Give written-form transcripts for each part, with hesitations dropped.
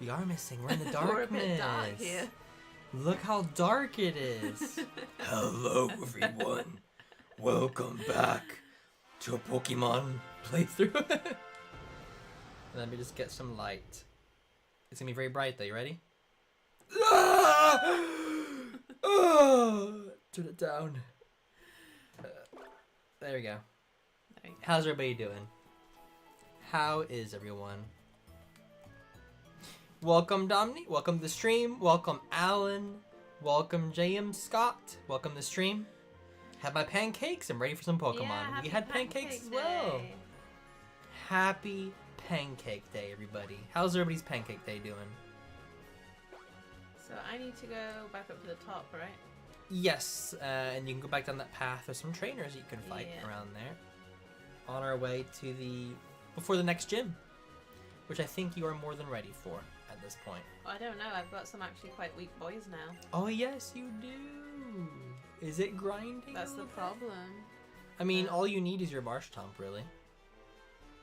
We are missing. We're in the We're a bit darkness. dark here. Look how dark it is. Hello, everyone. Welcome back to a Pokemon playthrough. Let me just get some light. It's gonna be very bright though. You ready? Turn it down. There we go. How's everybody doing? How is everyone? Welcome Dominique, welcome to the stream, welcome Alan, welcome JM Scott, welcome to the stream. Have my pancakes, I'm ready for some Pokemon. Yeah, we had pancakes as well. Day. Happy Pancake Day, everybody. How's everybody's Pancake Day doing? So I need to go back up to the top, right? Yes, and you can go back down that path. There's some trainers you can fight around there. On our way to before the next gym, which I think you are more than ready for at this point. Well, I don't know. I've got some actually quite weak boys now. Oh yes, you do. Is it grinding? That's the problem. I mean, all you need is your Marshtomp, really.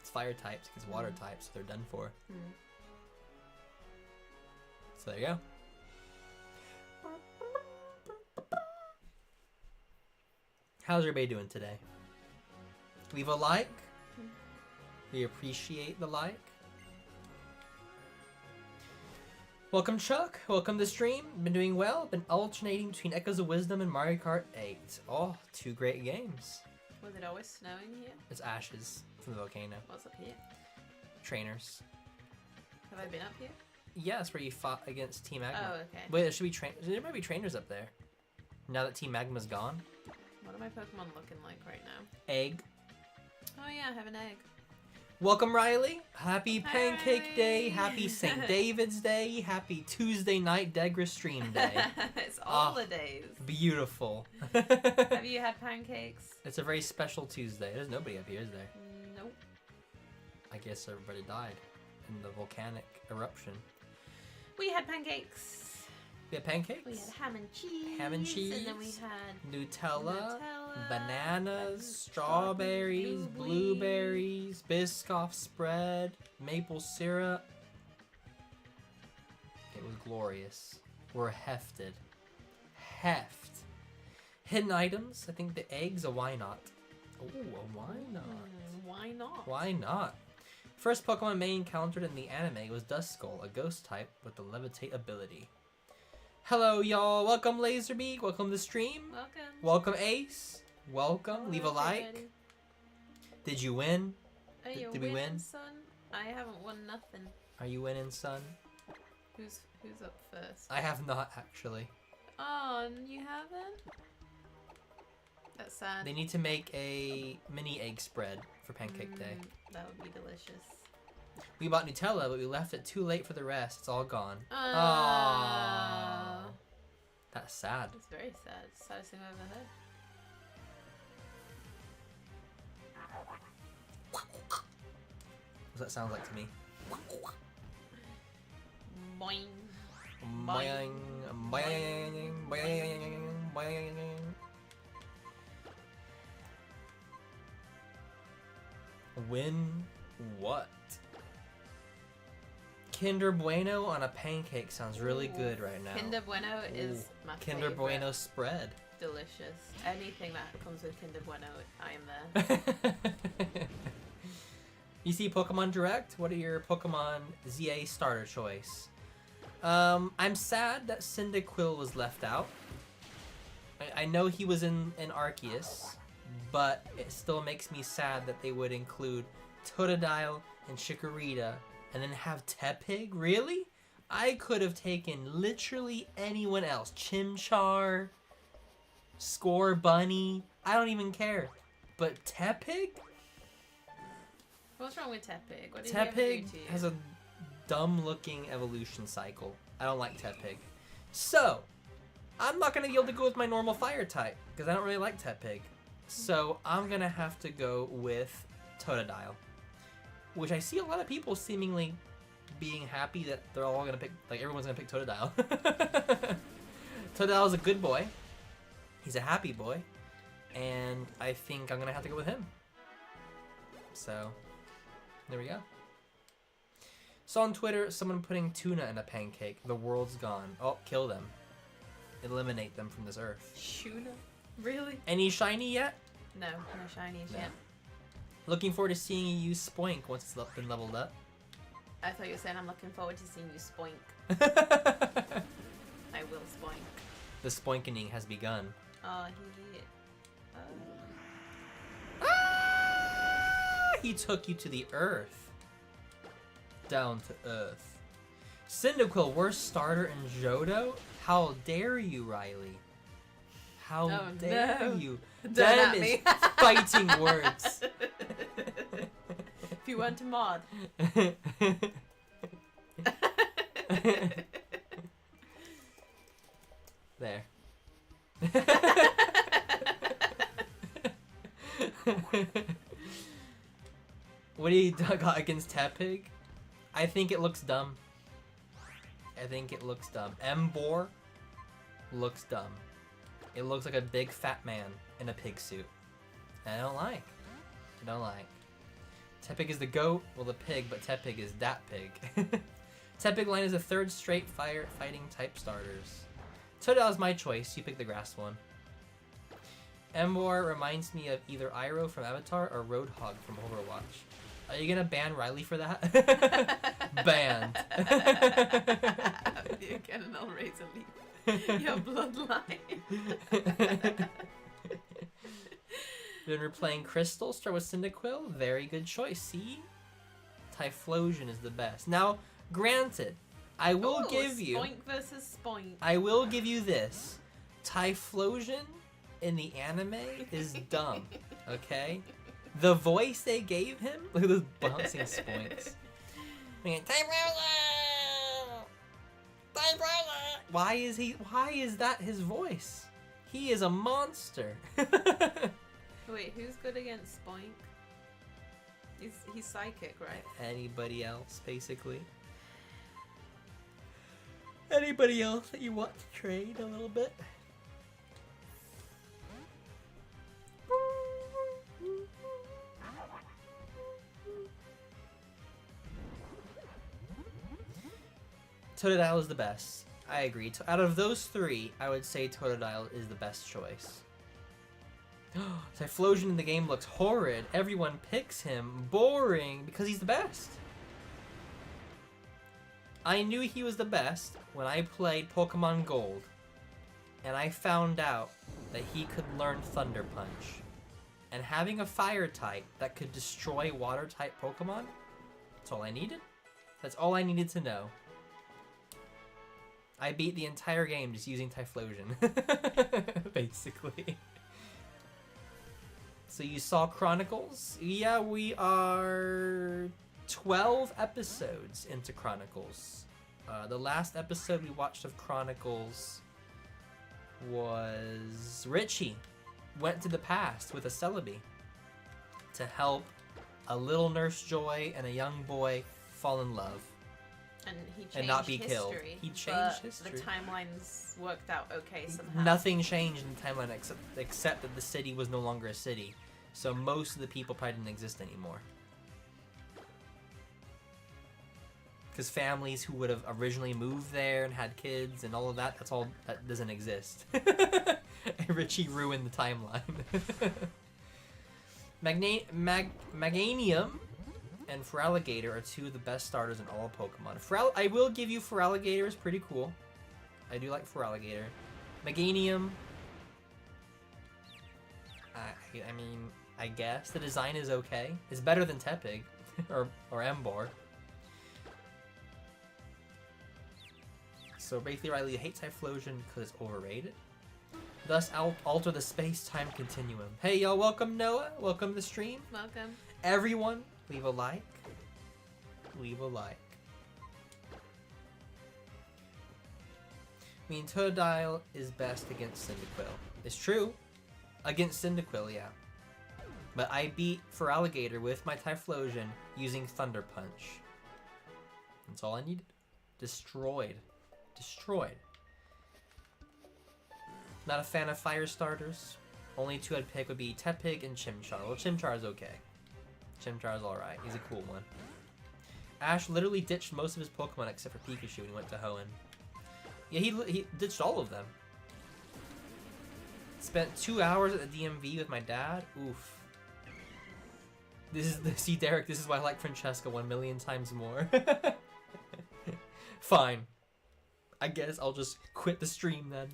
It's fire types, because water types, so they're done for. So there you go. How's everybody doing today? Leave a like. We appreciate the like. Welcome Chuck, welcome to the stream. Been doing well, been alternating between Echoes of Wisdom and Mario Kart 8. Oh, two great games. Was it always snowing here? It's ashes from the volcano. What's up here? Trainers. Have I been up here? Yeah, that's where you fought against Team Magma. Oh, okay. Wait, there should be there might be trainers up there. Now that Team Magma's gone. What are my Pokemon looking like right now? Egg. Oh yeah, I have an egg. Welcome, Riley. Happy Pancake Hi. Day. Happy St. David's Day. Happy Tuesday night Degra stream day. It's all the days. Beautiful. Have you had pancakes? It's a very special Tuesday. There's nobody up here, is there? Nope. I guess everybody died in the volcanic eruption. We had pancakes. We had pancakes? We had ham and cheese. Ham and cheese. And then we had Nutella, bananas, strawberries, blueberries, Biscoff spread, maple syrup. It was glorious. We're hefted. Heft. Hidden items. I think the eggs, a why not? Oh, a why not? Why not? Why not? First Pokemon May encountered in the anime was Duskull, a ghost type with the levitate ability. Hello, y'all. Welcome, Laserbeak. Welcome to the stream. Welcome. Welcome, Ace. Welcome. Oh, Leave a like. everybody. Did you win? Are you Did we win? winning, son? I haven't won nothing. Are you winning, son? Who's up first? I have not, actually. Oh, you haven't? That's sad. They need to make a mini egg spread for Pancake Day. That would be delicious. We bought Nutella, but we left it too late for the rest. It's all gone. Aww. That's sad. It's very sad. It's the saddest thing I've ever heard. What does that sound like to me? Boing. Boing, boing, boing, boing. Win what? Kinder Bueno on a pancake sounds really good right now. Kinder Bueno is my Kinder favorite. Bueno spread. Delicious. Anything that comes with Kinder Bueno, I am there. You see Pokemon Direct? What are your Pokemon ZA starter choice? I'm sad that Cyndaquil was left out. I know he was in Arceus, but it still makes me sad that they would include Totodile and Chikorita and then have Tepig? Really? I could have taken literally anyone else. Chimchar, Score Bunny, I don't even care. But Tepig? What's wrong with Tepig? What did he ever do Tepig to you? has a dumb looking evolution cycle. I don't like Tepig. So, I'm not going to be able to go with my normal fire type because I don't really like Tepig. So, I'm going to have to go with Totodile. Which I see a lot of people seemingly being happy that they're all going to pick, like everyone's going to pick Totodile. Totodile's a good boy. He's a happy boy. And I think I'm going to have to go with him. So, there we go. Saw on Twitter someone putting tuna in a pancake. The world's gone. Oh, kill them. Eliminate them from this earth. Tuna? Really? Any shiny yet? No, no shinies No. yet. Looking forward to seeing you use Spoink once it's been leveled up. I thought you were saying I'm looking forward to seeing you spoink. I will spoink. The spoinkening has begun. Oh, He took you to the earth. Down to earth. Cyndaquil, worst starter in Johto? How dare you, Riley? How dare you? Don't That at is me. fighting words. If you want to mod. There. What do you got against Tepig? I think it looks dumb. I think it looks dumb. Embor looks dumb. It looks like a big fat man in a pig suit. I don't like. I don't like. Tepig is the goat, well the pig, but Tepig is that pig. Tepig line is the third straight fighting type starters. Totodile is my choice, you pick the grass one. Embor reminds me of either Iroh from Avatar or Roadhog from Overwatch. Are you gonna ban Riley for that? Banned. You're getting all razor leaf. Your bloodline. Then we're playing Crystal, start with Cyndaquil. Very good choice. See? Typhlosion is the best. Now, granted, I will Ooh, give you... Spoink versus Spoink. I will give you this. Typhlosion in the anime is dumb. Okay? The voice they gave him? Look at those bouncing spoinks. Why is that his voice? He is a monster. Wait, who's good against Spoink? He's psychic, right? Anybody else, basically. Anybody else that you want to trade a little bit? Totodile is the best. I agree. Out of those three, I would say Totodile is the best choice. Typhlosion in the game looks horrid. Everyone picks him. Boring, because he's the best. I knew he was the best when I played Pokemon Gold. And I found out that he could learn Thunder Punch. And having a fire type that could destroy water type Pokemon, that's all I needed. That's all I needed to know. I beat the entire game just using Typhlosion. Basically. So you saw Chronicles? Yeah, we are 12 episodes into Chronicles. The last episode we watched of Chronicles was Richie went to the past with a Celebi to help a little Nurse Joy and a young boy fall in love. And he changed And not be history, killed. He changed history. The timelines worked out okay somehow. Nothing changed in the timeline except that the city was no longer a city. So most of the people probably didn't exist anymore. Because families who would have originally moved there and had kids and all of that, that doesn't exist. Richie ruined the timeline. Maganium and Feraligatr are two of the best starters in all of Pokemon. I will give you Feraligatr is pretty cool. I do like Feraligatr. Meganium, I mean, I guess the design is okay. It's better than Tepig or Embor. So basically, Riley, you hate Typhlosion because it's overrated. Thus, alter the space-time continuum. Hey, y'all, welcome Noah. Welcome to the stream. Welcome. Everyone, leave a like. Leave a like. I mean, Totodile is best against Cyndaquil. It's true. Against Cyndaquil, yeah. But I beat Feraligatr with my Typhlosion using Thunder Punch. That's all I needed. Destroyed. Destroyed. Not a fan of fire starters. Only two I'd pick would be Tepig and Chimchar. Well, Chimchar is okay. Chimchar is alright. He's a cool one. Ash literally ditched most of his Pokemon except for Pikachu when he went to Hoenn. Yeah, he ditched all of them. Spent 2 hours at the DMV with my dad. Oof. See, Derek, this is why I like Francesca 1,000,000 times more. Fine. I guess I'll just quit the stream then.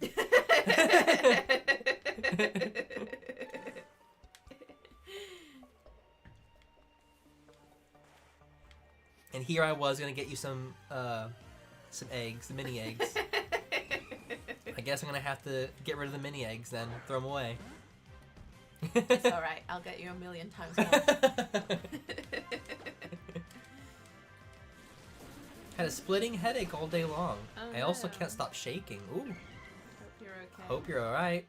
And here I was gonna get you some eggs, the mini eggs. I guess I'm gonna have to get rid of the mini eggs then, throw them away. It's alright, I'll get you 1,000,000 times more. Had a splitting headache all day long. Oh, I also no. can't stop shaking. Ooh. Hope you're okay. Hope you're alright.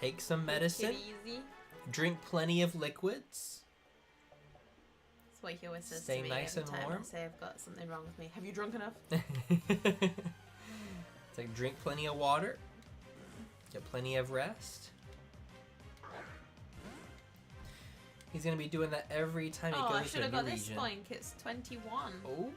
Take some medicine. Take it easy. Drink plenty of liquids. That's what he always says Stay to me nice every and time warm. I say I've got something wrong with me. Have you drunk enough? It's like drink plenty of water. Get plenty of rest. He's gonna be doing that every time he Oh, I goes should to a have new got this region. spoink. It's 21. Ooh.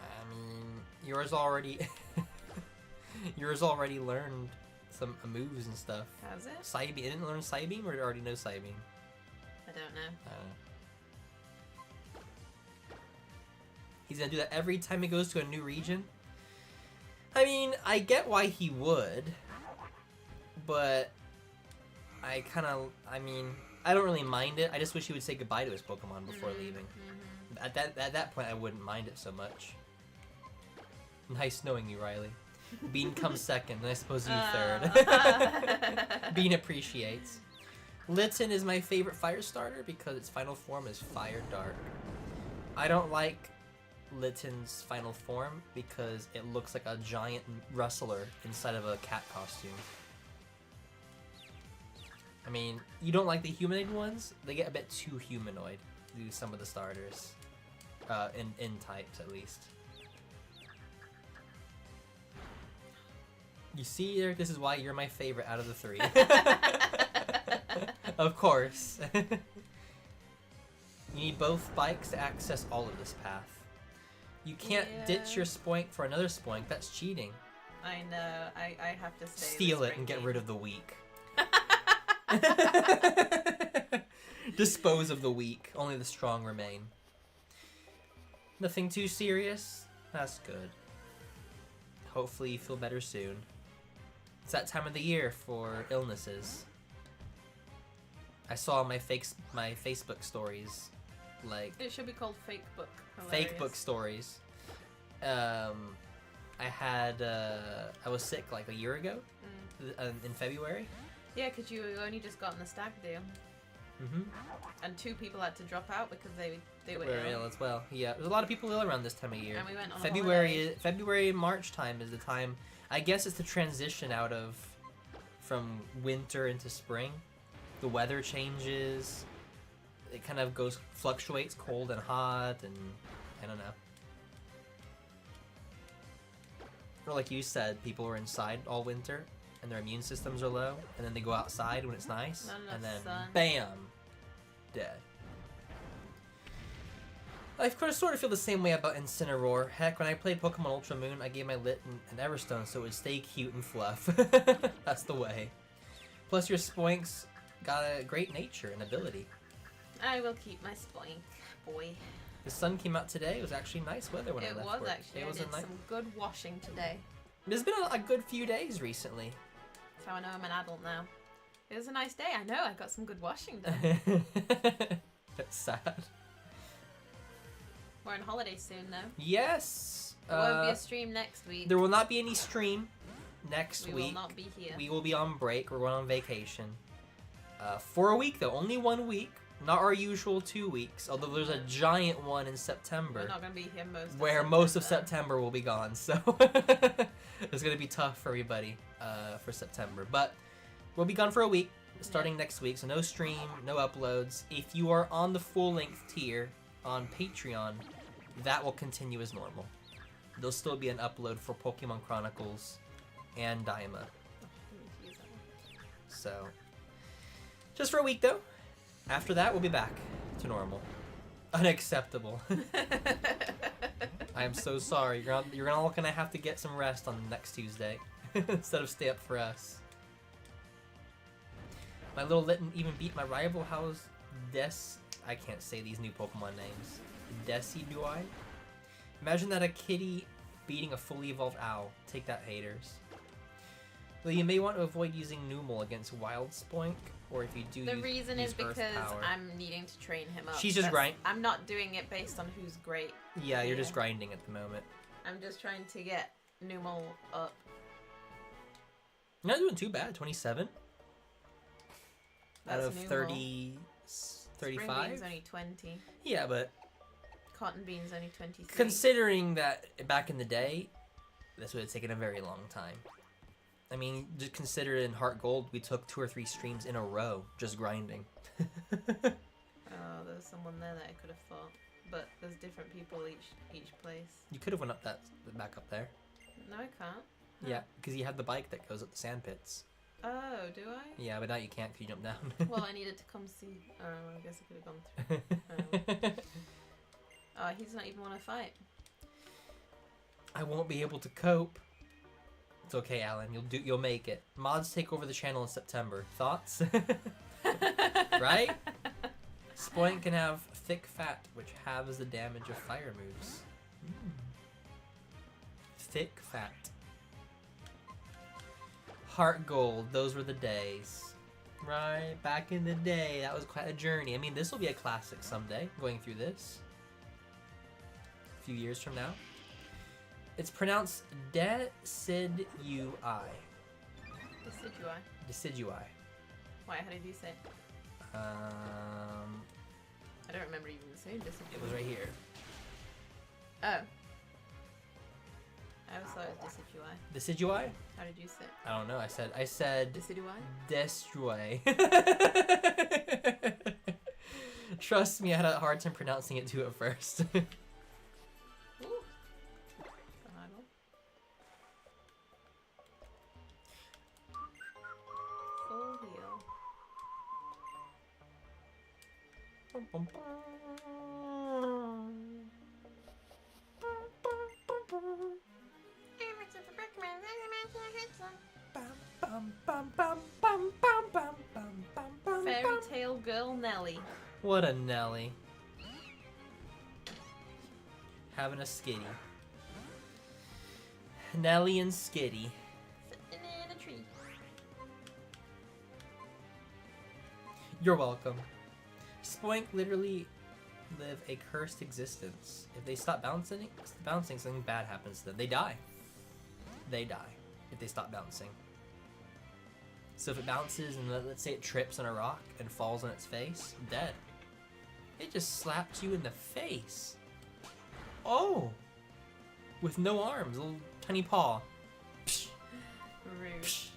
I mean, yours already learned some moves and stuff. Has it? Psybeam. It didn't learn Psybeam, or it already knows Psybeam? I don't know. He's gonna do that every time he goes to a new region. I mean, I get why he would, but I don't really mind it. I just wish he would say goodbye to his Pokemon before leaving. At that point, I wouldn't mind it so much. Nice knowing you, Riley. Bean comes second, and I suppose you third. Bean appreciates. Litten is my favorite fire starter because its final form is Fire Dark. I don't like Litten's final form because it looks like a giant wrestler inside of a cat costume. I mean, you don't like the humanoid ones? They get a bit too humanoid to do some of the starters. In types, at least. You see, Eric, this is why you're my favorite out of the three. Of course. You need both bikes to access all of this path. You can't ditch your Spoink for another Spoink. That's cheating. I know. I have to stay. Steal it and get rid of the weak. Dispose of the weak. Only the strong remain. Nothing too serious? That's good. Hopefully you feel better soon. It's that time of the year for illnesses. I saw my Facebook stories, like It should be called Fake Book. fake book stories. I was sick like a year ago, in February. Yeah, because you only just got on the stag deal. And 2 people had to drop out because they were ill. As well. Yeah, there's a lot of people ill around this time of year. And we went on a February and March time is the time. I guess it's the transition from winter into spring. The weather changes. It kind of fluctuates, cold and hot, and I don't know. Or like you said, people were inside all winter and their immune systems are low, and then they go outside when it's nice, and then bam, dead. I sort of feel the same way about Incineroar. Heck, when I played Pokemon Ultra Moon, I gave my Lit an Everstone so it would stay cute and fluff. That's the way. Plus your Spoink's got a great nature and ability. I will keep my Spoink, boy. The sun came out today. It was actually nice weather when I left work. Actually. It was some good washing today. There's been a good few days recently. That's how I know I'm an adult now. It was a nice day. I know. I got some good washing done. That's sad. We're on holiday soon, though. Yes. There won't be a stream next week. There will not be any stream next week. We will not be here. We will be on break. We're going on vacation. For a week, though. Only 1 week. Not our usual 2 weeks. Although there's a giant one in September. We're not going to be here most of September will be gone. So it's going to be tough for everybody for September. But we'll be gone for a week starting next week. So no stream, no uploads. If you are on the full-length tier on Patreon, that will continue as normal. There'll still be an upload for Pokemon Chronicles and Daima. So Just for a week, though. After that, we'll be back to normal. Unacceptable. I am so sorry. You're all gonna have to get some rest on next Tuesday instead of stay up for us. My little Litten even beat my rival. How's I can't say these new Pokemon names. Decidueye? Imagine that a kitty beating a fully evolved owl. Take that, haters. Though you may want to avoid using Numel against Wild Spoink, or if you do the reason use is because Power. I'm needing to train him up. She's just grinding. I'm not doing it based on who's great. Yeah, you're just grinding at the moment. I'm just trying to get Numel up. You're not doing too bad. 27 out of Numel. 30, 35. Spring Bean's only 20. Yeah, but Cotton Bean's only 23. considering that back in the day, this would have taken a very long time. I mean, just consider in Heart Gold, we took 2 or 3 streams in a row just grinding. Oh, there's someone there that I could have fought, but there's different people each place. You could have went up back up there. No, I can't. Yeah, because you have the bike that goes up the sand pits. Oh, do I? Yeah, but now you can't because you jump down. Well, I needed to come see. Oh, I guess I could have gone through. Oh, he doesn't even want to fight. I won't be able to cope. It's okay, Alan. You'll make it. Mods take over the channel in September. Thoughts? Right? Spoink can have thick fat, which halves the damage of fire moves. Thick fat. Heart Gold. Those were the days. Right? Back in the day. That was quite a journey. I mean, this will be a classic someday, going through this. A few years from now. It's pronounced Decidueye. Decidueye. Why? How did you say it? I don't remember even saying Decidueye. It was right here. Oh. I always thought it was Decidueye. Decidueye? How did you say it? I don't know. I said Decidueye? Destruy. Trust me, I had a hard time pronouncing it too at first. Ooh. Full heal. Fairy Tale Girl Nelly. What a Nelly. Having a skitty. Nelly and Skitty. Sitting in a tree. You're welcome. Spoink literally live a cursed existence. If they stop bouncing, something bad happens to them. They die. They die if they stop bouncing. So if it bounces and let's say it trips on a rock and falls on its face, dead. It just slapped you in the face. Oh! With no arms, a little tiny paw. Psh. Rude. Psh.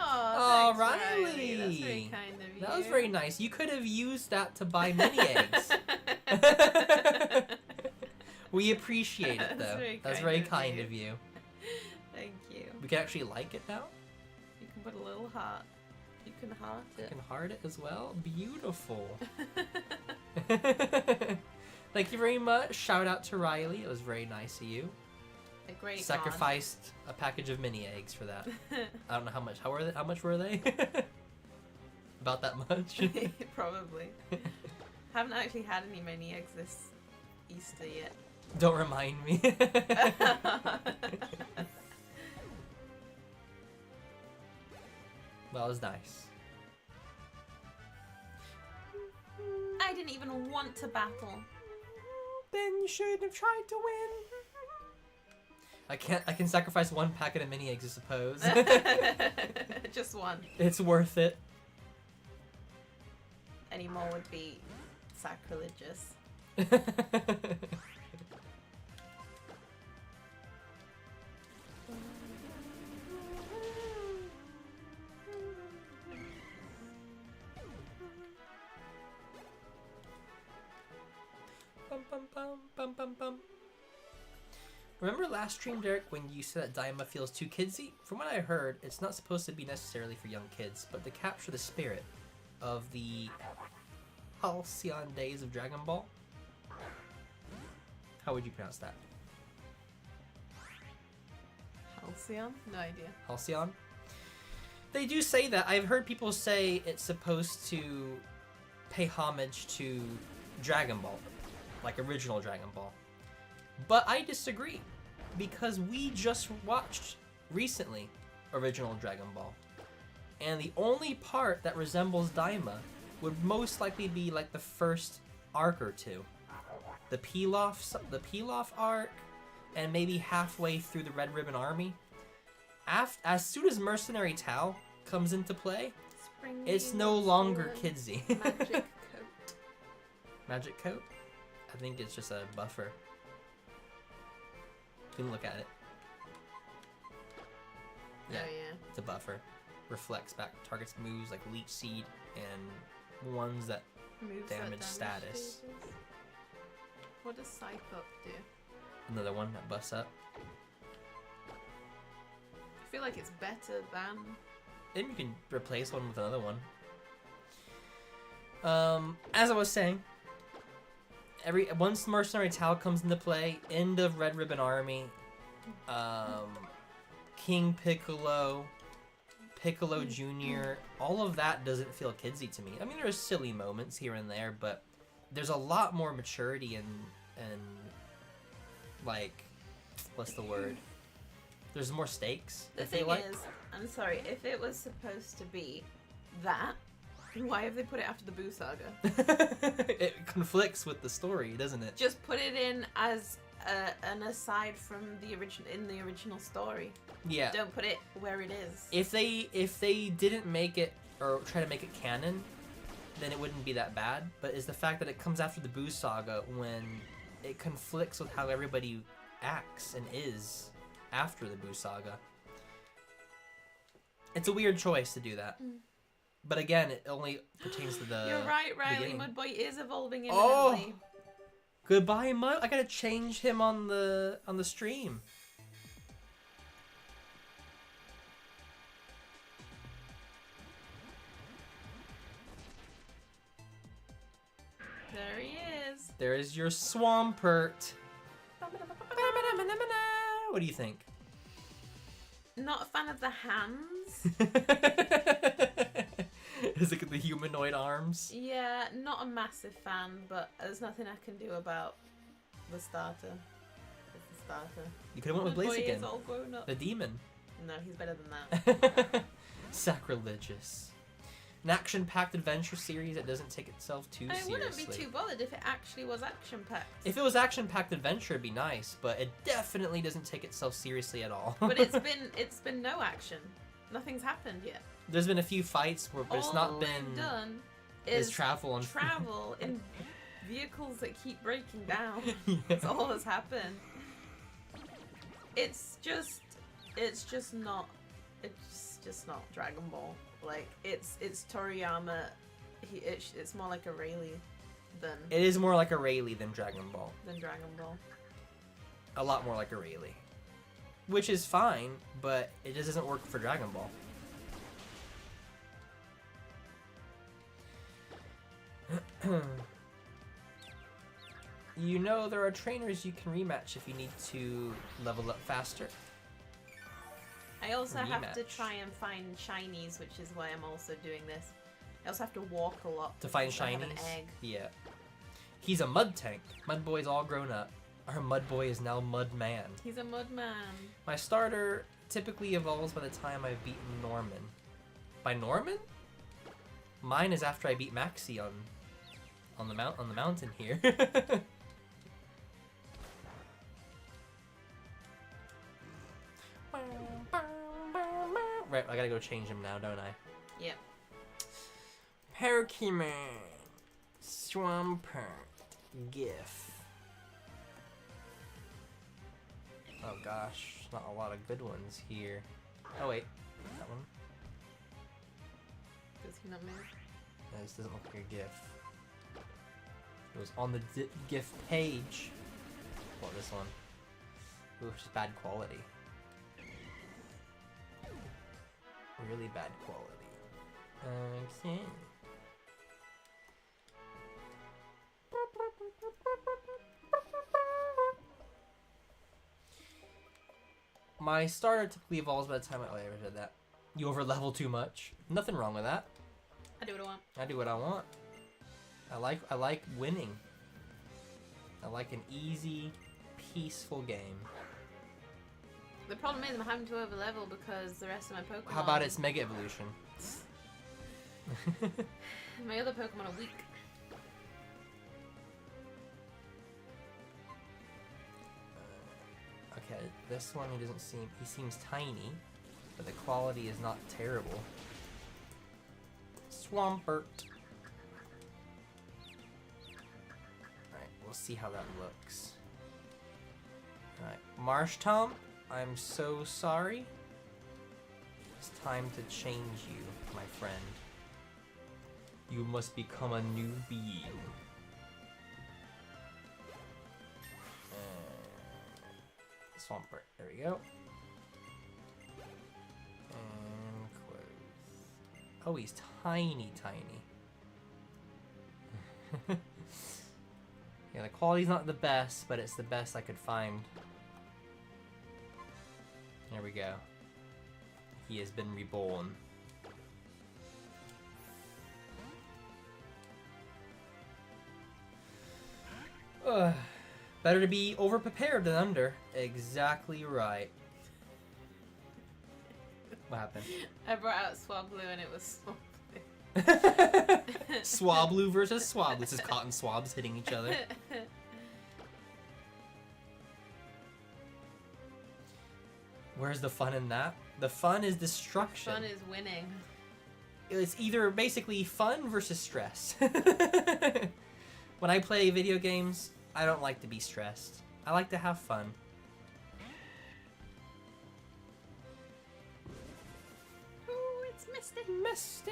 Oh, thanks, Riley. That's very kind of you. That was very nice. You could have used that to buy mini eggs. We appreciate it, though. That's very kind of you. Thank you. We can actually like it now. You can put a little heart. You can heart You it. can heart it as well. Beautiful. Thank you very much. Shout out to Riley. It was very nice of you. A great Sacrificed a package of mini eggs for that. I don't know how much. How much were they? About that much. Probably. Haven't actually had any mini eggs this Easter yet. Don't remind me. Well, it was nice. I didn't even want to battle. Then you shouldn't have tried to win. I can sacrifice one packet of mini eggs, I suppose. Just one. It's worth it. Any more would be sacrilegious. Bum, bum, bum, bum, bum, bum. remember last stream, Derek, when you said that Daima feels too kidsy? From what I heard, it's not supposed to be necessarily for young kids, but to capture the spirit of the halcyon days of Dragon Ball. How would you pronounce that? Halcyon? No idea. Halcyon? They do say that. I've heard people say it's supposed to pay homage to Dragon Ball, like original Dragon Ball. But I disagree, because we just watched recently original Dragon Ball, and the only part that resembles Daima would most likely be like the first arc or two, the Pilaf arc, and maybe halfway through the Red Ribbon Army. As soon as Mercenary Tao comes into play, it's no longer kidsy. Magic coat. Magic coat? I think it's just a buffer. You can look at it. Yeah, Oh yeah. it's a buffer. Reflects back targets moves like Leech Seed and ones that Moves that damage status. stages. What does Psych Up do? Another one that busts up. I feel like it's better than. Then you can replace one with another one. As I was saying, once Mercenary Tao comes into play, end of Red Ribbon Army, King Piccolo, Piccolo Jr., all of that doesn't feel kidsy to me. I mean, there's silly moments here and there, but there's a lot more maturity and like, what's the word? There's more stakes. The thing is, I'm sorry, if it was supposed to be that, why have they put it after the Boo Saga? It conflicts with the story, doesn't it? Just put it in as an aside from the original story. Yeah. Don't put it where it is. If they didn't make it or try to make it canon, then it wouldn't be that bad. But it's the fact that it comes after the Boo Saga when it conflicts with how everybody acts and is after the Boo Saga. It's a weird choice to do that. But again, it only pertains to the You're right, Riley. beginning. Mudboy is evolving Oh! imminently. Goodbye, Mud. I gotta change him on the stream. There he is. There is your Swampert. What do you think? Not a fan of the hands. Is it the humanoid arms? Yeah, not a massive fan, but there's nothing I can do about the starter. It's the starter. You could have went with Mudboy Blaziken, is all grown up. the demon. No, he's better than that. Sacrilegious. An action-packed adventure series that doesn't take itself too I seriously. wouldn't be too bothered if it actually was action-packed. If it was action-packed adventure, it'd be nice, but it definitely doesn't take itself seriously at all. But it's been no action. Nothing's happened yet. There's been a few fights where it's All not they've been done is is travel and travel in vehicles that keep breaking down. Yeah. That's all that's happened. It's just not Dragon Ball. Like it's Toriyama. It's more like a Rayleigh than It is more like a Rayleigh than Dragon Ball. Dragon Ball. A lot more like a Rayleigh. Which is fine, but it just doesn't work for Dragon Ball. You know there are trainers you can rematch if you need to level up faster. I also have to Rematch. try and find shinies, which is why I'm also doing this. I also have to walk a lot To find because I have an shinies? egg. Yeah. He's a mud tank. Mudboy's all grown up. Our Mudboy is now Mudman. He's a mudman. My starter typically evolves by the time I've beaten Norman. By Norman? Mine is after I beat Maxie on the mountain here. Right, I gotta go change him now, don't I? Yep. Pokemon Swampert GIF. Oh gosh, not a lot of good ones here. Oh wait, that one. Does he not move? No, this doesn't look like a GIF. It was on the GIF page. Well, this one. Ooh, just bad quality. Really bad quality. Okay. My starter typically evolves by the time I ever said that. You over level too much. Nothing wrong with that. I do what I want. I do what I want. I like winning. I like an easy, peaceful game. The problem is I'm having to overlevel because the rest of my Pokemon... How about its Mega Evolution? My other Pokemon are weak. Okay, this one he doesn't seem... He seems tiny, but the quality is not terrible. Swampert. Alright, we'll see how that looks. Alright, Marsh Tom, I'm so sorry. It's time to change you, my friend. You must become a new being. Swampert, there we go. And close. Oh, he's tiny, tiny. Yeah, the quality's not the best, but it's the best I could find. There we go. He has been reborn. Ugh. Better to be over-prepared than under. Exactly right. What happened? I brought out Swablu and it was Swablu. Swablu versus Swablu. This is cotton swabs hitting each other. Where's the fun in that? The fun is destruction. Fun is winning. It's either basically fun versus stress. When I play video games, I don't like to be stressed. I like to have fun. Ooh, it's Misty. Misty!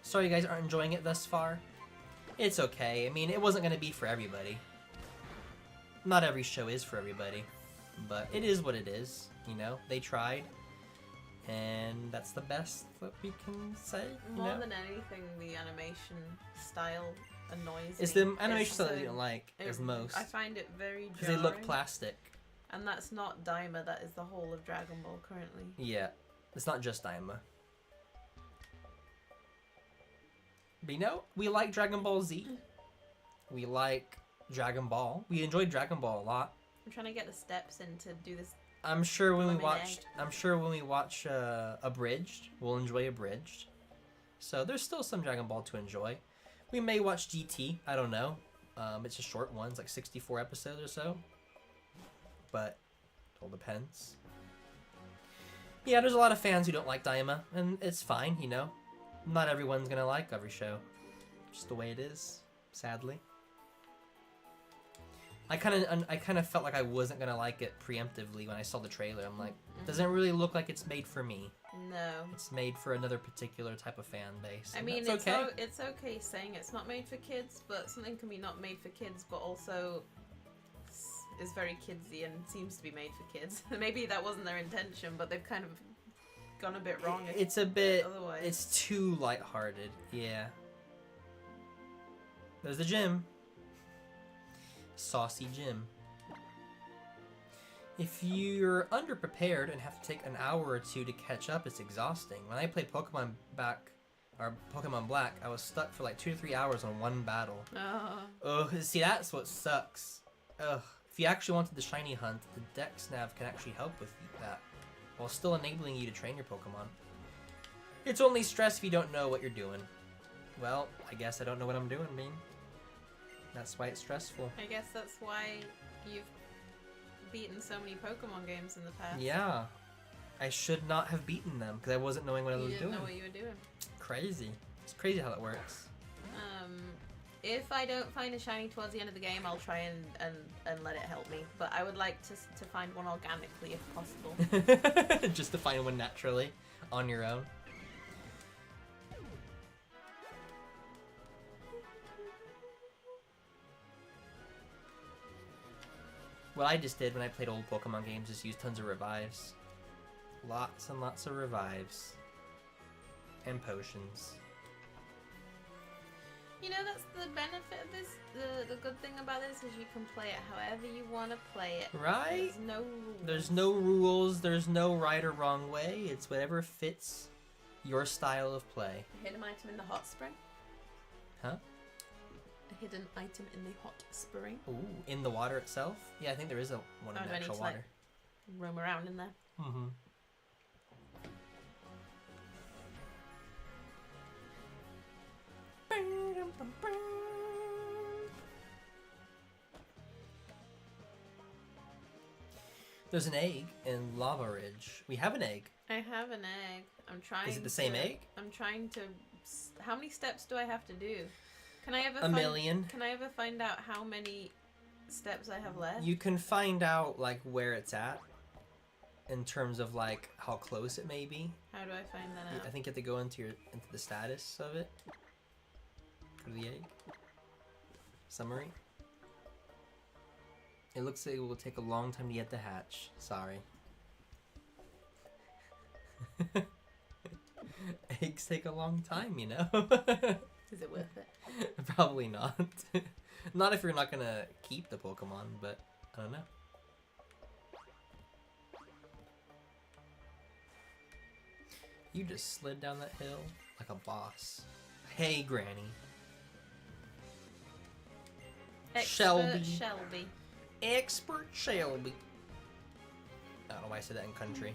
Sorry you guys aren't enjoying it thus far. It's okay. I mean, it wasn't going to be for everybody. Not every show is for everybody. But it is what it is. You know, they tried. And that's the best that we can say. More than anything, the animation style annoys it's me. The animation style that you so, don't like as most. I find it very jarring. Because they look plastic. And that's not Daima, that is the whole of Dragon Ball currently. Yeah, it's not just Daima. But you know, we like Dragon Ball Z. We like Dragon Ball. We enjoyed Dragon Ball a lot. I'm trying to get the steps in to do this. I'm sure when we watch Abridged, we'll enjoy Abridged. So there's still some Dragon Ball to enjoy. We may watch GT, I don't know. It's a short one, it's like 64 episodes or so. But it all depends. Yeah, there's a lot of fans who don't like Daima, and it's fine, you know. Not everyone's gonna like every show. Just the way it is, sadly. I kind of felt like I wasn't gonna like it preemptively when I saw the trailer. I'm like, doesn't really look like it's made for me. No. It's made for another particular type of fan base. I mean, it's okay. It's okay saying it's not made for kids, but something can be not made for kids, but also is very kidsy and seems to be made for kids. Maybe that wasn't their intention, but they've kind of gone a bit wrong. It's a bit. Otherwise. It's too lighthearted. Yeah. There's the gym. Saucy Gym. If you're underprepared and have to take an hour or two to catch up, it's exhausting. When I played Pokemon Black, I was stuck for like 2 to 3 hours on one battle. Ugh, see, that's what sucks. Ugh. If you actually wanted the shiny hunt, the Dex Nav can actually help with that, while still enabling you to train your Pokemon. It's only stress if you don't know what you're doing. Well, I guess I don't know what I'm doing, Bean. That's why it's stressful. I guess that's why you've beaten so many Pokemon games in the past. Yeah. I should not have beaten them because I wasn't knowing what I was doing. You didn't know what you were doing. Crazy. It's crazy how that works. If I don't find a shiny towards the end of the game, I'll try and let it help me. But I would like to find one organically if possible. Just to find one naturally on your own. What I just did when I played old Pokemon games is use tons of revives. Lots and lots of revives. And potions. You know, that's the benefit of this. The good thing about this is you can play it however you want to play it. Right? There's no rules. There's no rules. There's no right or wrong way. It's whatever fits your style of play. A hidden item in the hot spring. Huh? A hidden item in the hot spring. Ooh, in the water itself? Yeah, I think there is one in the do I need actual to, water. Like, roam around in there? Mm-hmm. There's an egg in Lava Ridge. We have an egg. I have an egg. I'm trying. Is it the same egg? I'm trying to. How many steps do I have to do? Can I ever? A million. Can I ever find out how many steps I have left? You can find out like where it's at, in terms of like how close it may be. How do I find that out? I think you have to go into the status of it. For the egg. Summary. It looks like it will take a long time to get to hatch. Sorry. Eggs take a long time, you know? Is it worth it? Probably not. Not if you're not gonna keep the Pokemon, but I don't know. You just slid down that hill like a boss. Hey, Granny. Expert Shelby. Expert Shelby. I don't know why I said that in country.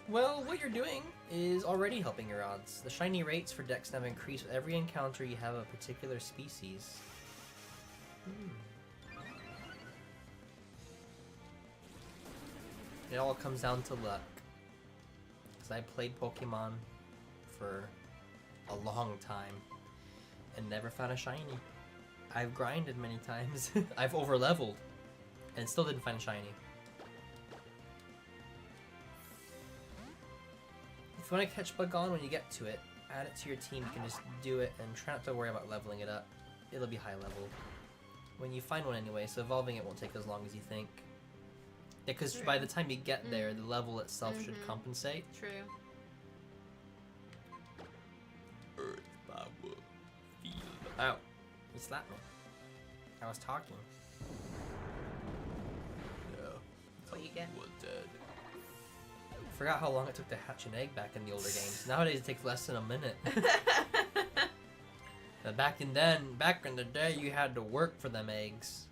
Well, what you're doing is already helping your odds. The shiny rates for Dex have increased with every encounter you have a particular species. It all comes down to luck. Because I played Pokemon for a long time and never found a shiny. I've grinded many times. I've over-leveled and still didn't find a shiny. If you want to catch Bagon when you get to it, add it to your team. You can just do it and try not to worry about leveling it up. It'll be high level. When you find one anyway, so evolving it won't take as long as you think. Yeah, because by the time you get there, the level itself should compensate. True. Earth power field. Ow. You slapped me. I was talking. No. That's what you get. Dead. Forgot how long it took to hatch an egg back in the older games. Nowadays it takes less than a minute. But back in the day, you had to work for them eggs.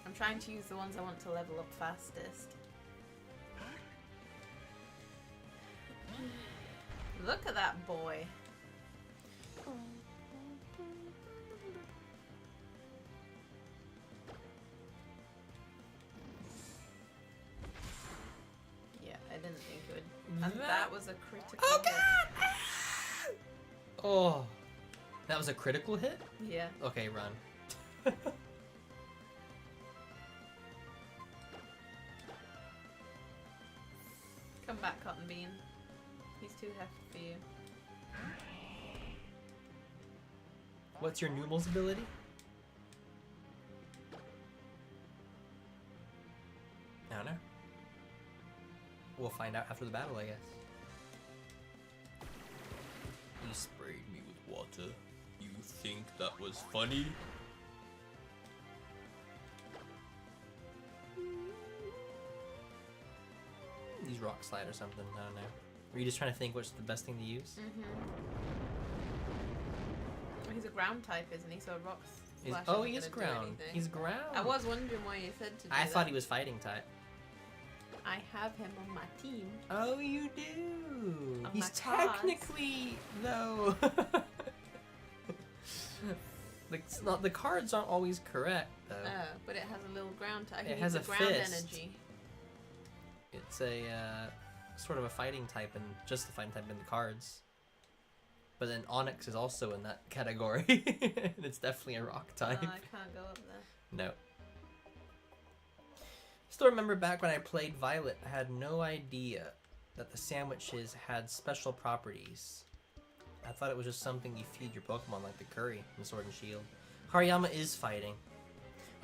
I'm trying to use the ones I want to level up fastest. Look at that boy. Yeah, I didn't think it would. And that was a critical hit. Oh, that was a critical hit? Yeah. Okay, run. Come back, Cotton Bean. He's too hefty for you. What's your Noodles ability? I don't know. We'll find out after the battle, I guess. You sprayed me with water. You think that was funny? These rock slide or something, I don't know. Were you just trying to think what's the best thing to use? Well, he's a ground type, isn't he? So rocks. Oh, he is ground. He's ground. I was wondering why you said to do I that. thought he was fighting type. I have him on my team. Oh, you do. On He's my cards. technically though. Like, it's not, the cards aren't always correct though. But it has a little ground type. It has a ground fist. energy. It's a sort of a fighting type and just the fighting type in the cards. But then Onyx is also in that category. And it's definitely a rock type. I can't go up there. No. Still remember back when I played Violet, I had no idea that the sandwiches had special properties. I thought it was just something you feed your Pokemon like the curry in Sword and Shield. Hariyama is fighting.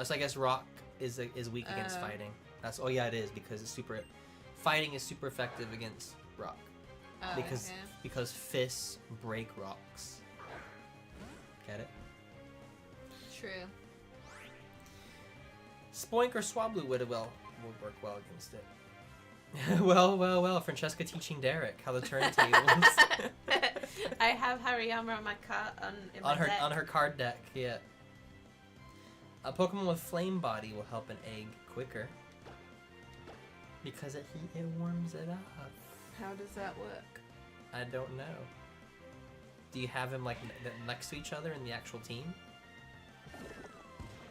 So I guess Rock is weak against fighting. That's oh yeah it is because it's super fighting is super effective against Rock. Because fists break rocks. Get it? True. Spoink or Swablu would work well against it. well, Francesca teaching Derek how the turntables. I have Hariyama on my card on her card deck, yeah. A Pokemon with flame body will help an egg quicker. Because it warms it up. How does that work? I don't know. Do you have him like next to each other in the actual team?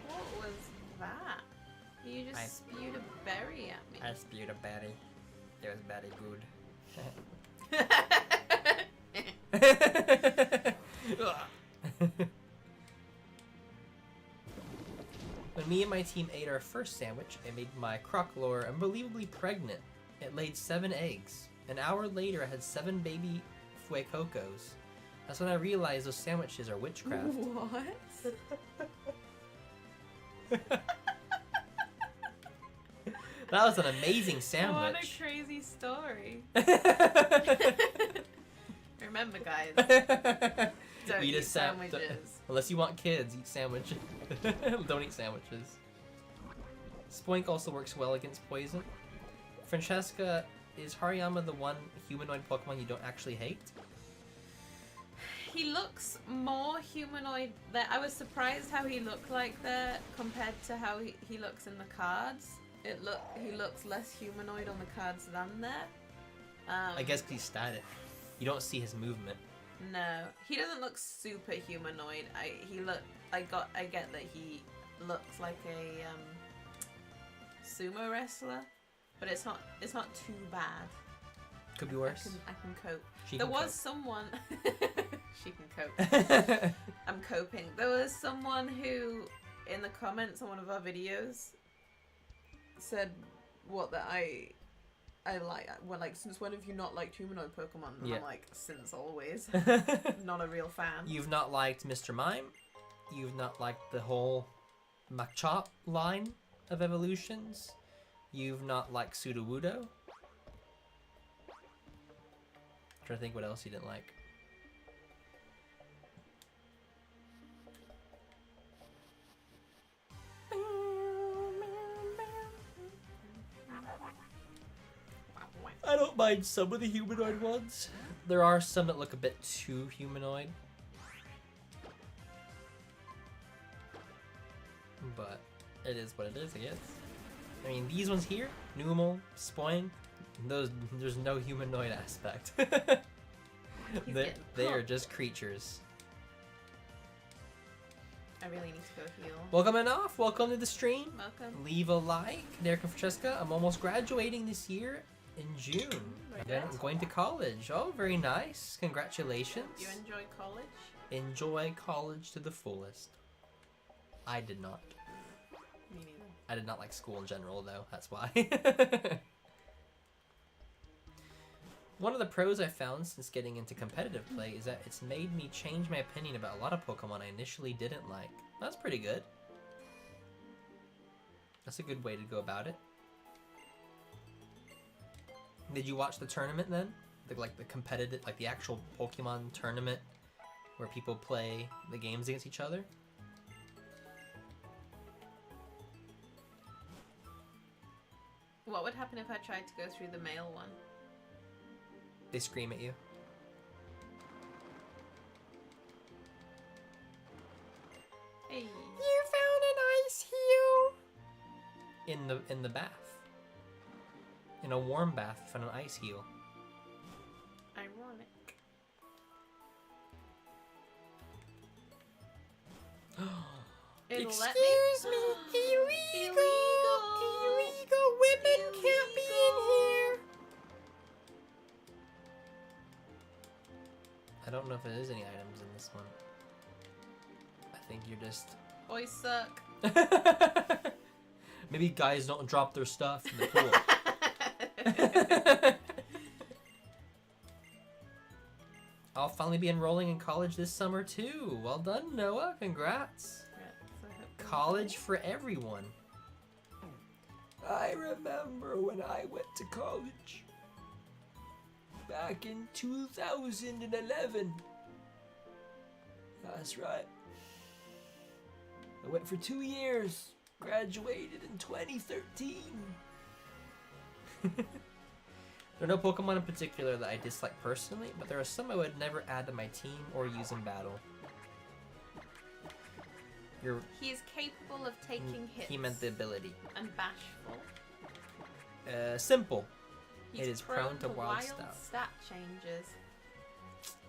What was that? You just spewed a berry at me. I spewed a berry. It was very good. When me and my team ate our first sandwich, it made my Croclore unbelievably pregnant. It laid 7 eggs. An hour later, I had 7 baby Fuecocos. That's when I realized those sandwiches are witchcraft. What? That was an amazing sandwich. What a crazy story. Remember, guys, don't eat sandwiches. Unless you want kids, eat sandwiches. Don't eat sandwiches. Spoink also works well against poison. Francesca, is Hariyama the one humanoid Pokemon you don't actually hate? He looks more humanoid there. I was surprised how he looked like there compared to how he looks in the cards. He looks less humanoid on the cards than there. I guess 'cause he's static. You don't see his movement. No, he doesn't look super humanoid. I get that he looks like a sumo wrestler, but it's not too bad. Could be worse. I can cope. She there can was cope. someone. She can cope. I'm coping. There was someone who, in the comments on one of our videos, said that I like, since when have you not liked humanoid Pokemon? And yeah. I'm like, since always. Not a real fan. You've not liked Mr. Mime. You've not liked the whole Machop line of evolutions. You've not liked Sudowoodo. I'm trying to think what else you didn't like. I don't mind some of the humanoid ones. There are some that look a bit too humanoid. But it is what it is, I guess. I mean, these ones here, Numel, Spoing, there's no humanoid aspect. They are just creatures. I really need to go heal. Welcome and off. Welcome to the stream. Welcome. Leave a like. Derek and Francesca, I'm almost graduating this year in June. I'm going to college. Oh, very nice. Congratulations. You enjoy college? Enjoy college to the fullest. I did not. Me neither. I did not like school in general, though. That's why. One of the pros I found since getting into competitive play is that it's made me change my opinion about a lot of Pokemon I initially didn't like. That's pretty good. That's a good way to go about it. Did you watch the tournament then? Like the competitive, like the actual Pokemon tournament where people play the games against each other? What would happen if I tried to go through the male one? They scream at you. Hey. You found an ice heal! In the bath. In a warm bath, you found an ice heal. Ironic. Excuse me, illegal women can't be in here. I don't know if there is any items in this one. I think you're just... Boys suck. Maybe guys don't drop their stuff in the pool. I'll finally be enrolling in college this summer too. Well done, Noah. Congrats. College for everyone. I remember when I went to college. Back in 2011. That's right. I went for 2 years. Graduated in 2013. There are no Pokemon in particular that I dislike personally, but there are some I would never add to my team or use in battle. He is capable of taking hits. He meant the ability. And bashful. Simple. He's it is prone to wild stuff. Stat changes.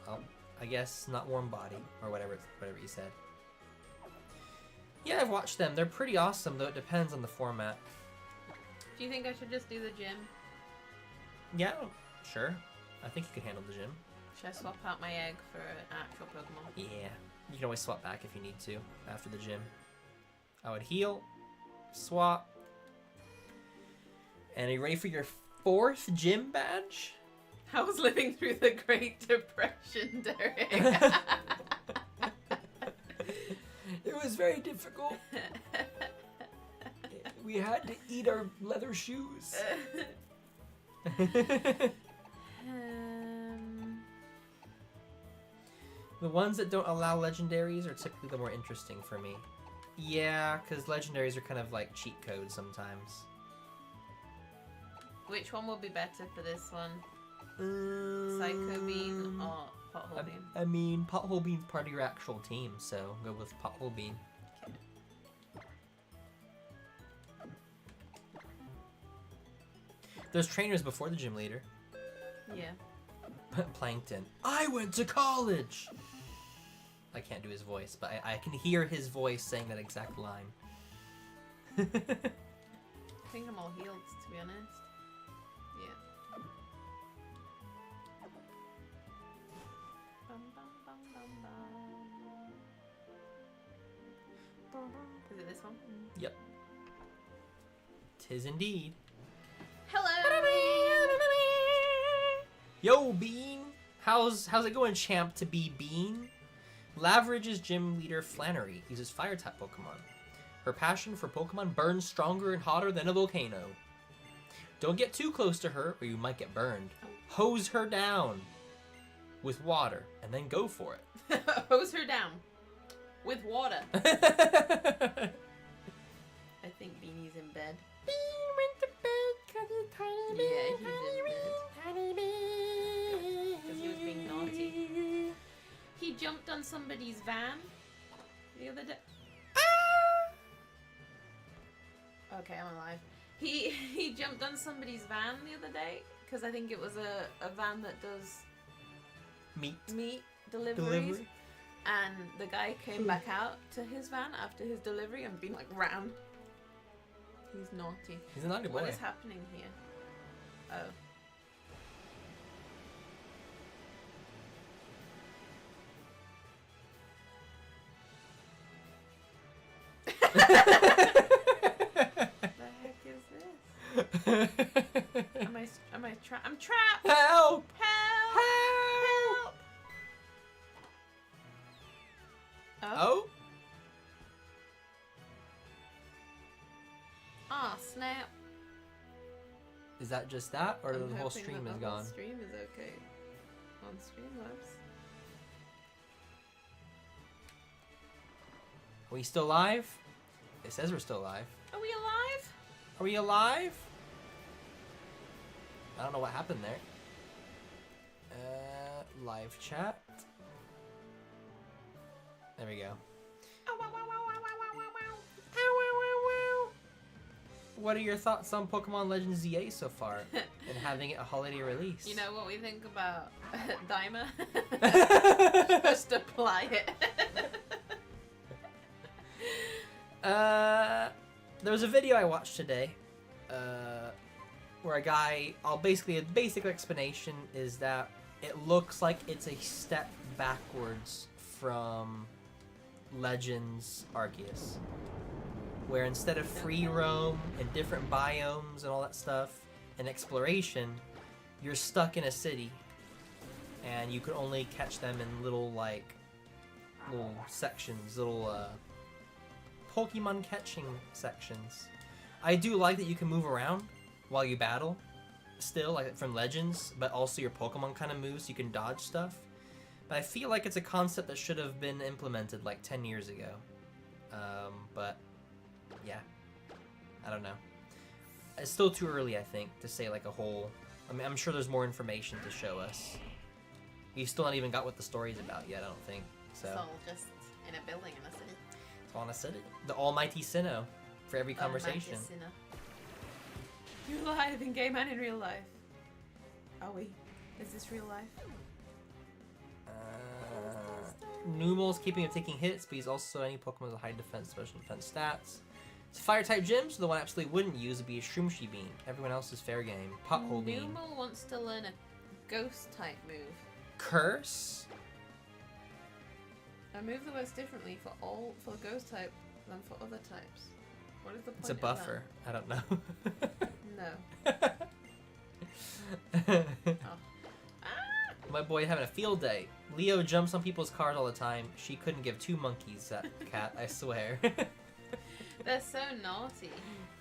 Oh, I guess not warm body or whatever you said. Yeah, I've watched them. They're pretty awesome, though it depends on the format. Do you think I should just do the gym? Yeah, sure. I think you could handle the gym. Should I swap out my egg for an actual Pokemon? Yeah, you can always swap back if you need to after the gym. I would heal, swap. And are you ready for your 4th gym badge? I was living through the Great Depression, Derek. It was very difficult. We had to eat our leather shoes. The ones that don't allow legendaries are typically the more interesting for me. Yeah, because legendaries are kind of like cheat codes sometimes. Which one will be better for this one? Psycho Bean or Pothole Bean? I mean, Pothole Bean's part of your actual team, so go with Pothole Bean. Okay. There's trainers before the gym leader. Yeah. Plankton. I went to college! I can't do his voice, but I can hear his voice saying that exact line. I think I'm all healed, to be honest. Yeah. Bum, bum, bum, bum, bum. Is it this one? Yep. 'Tis indeed. Hello! Yo, Bean! How's it going, champ to be Bean? Laverage's gym leader Flannery uses fire-type Pokemon. Her passion for Pokemon burns stronger and hotter than a volcano. Don't get too close to her or you might get burned. Hose her down with water and then go for it. Hose her down with water. I think Beanie's in bed. Bean went to bed 'cause he's tiny. Yeah, he's in bed. Tiny Bean. Because he was being naughty. He jumped on somebody's van the other day. Okay, I'm alive. He jumped on somebody's van the other day because I think it was a van that does meat deliveries. And the guy came back out to his van after his delivery and been like ran. He's naughty. He's a naughty boy. What is happening here? Oh. The heck is this? I'm trapped! Help! Help! Help! Oh? Aw, snap. Is that just that, or I'm the whole hoping stream that is the whole gone? stream is okay. On Streamlabs. Are we still live? It says we're still live. Are we alive? Are we alive? I don't know what happened there. Live chat. There we go. Ow, wow, wow, wow, wow, wow, wow, wow. Ow, ow, ow, ow. What are your thoughts on Pokemon Legends ZA so far and having it a holiday release? You know what we think about Daima? Just apply it. There was a video I watched today where a guy, basically a basic explanation is that it looks like it's a step backwards from Legends Arceus. where instead of free roam and different biomes and all that stuff and exploration, you're stuck in a city and you can only catch them in little sections, little Pokemon catching sections. I do like that you can move around while you battle still, like from Legends, but also your Pokemon kind of moves so you can dodge stuff. But I feel like it's a concept that should have been implemented like 10 years ago. But yeah, I don't know. It's still too early, I think, to say like a whole... I mean, I'm sure there's more information to show us. We've still not even got what the story's about yet, I don't think. So It's all just in a building in a city. it's all in a city. The almighty Sinnoh for every conversation. You live in game and in real life. Are we? Is this real life? Numel's keeping him taking hits, but he's also any Pokemon with high defense, special defense stats. It's fire type gym, so the one I absolutely wouldn't use would be a Shroomshi Bean. Everyone else is fair game. Pothole Bean. Numel wants to learn a ghost type move. Curse? A move that works differently for ghost type than for other types. What is the point? It's a buffer. I don't know. No. Oh. My boy having a field day. Leo jumps on people's cars all the time. She couldn't give two monkeys, that cat, I swear. They're so naughty.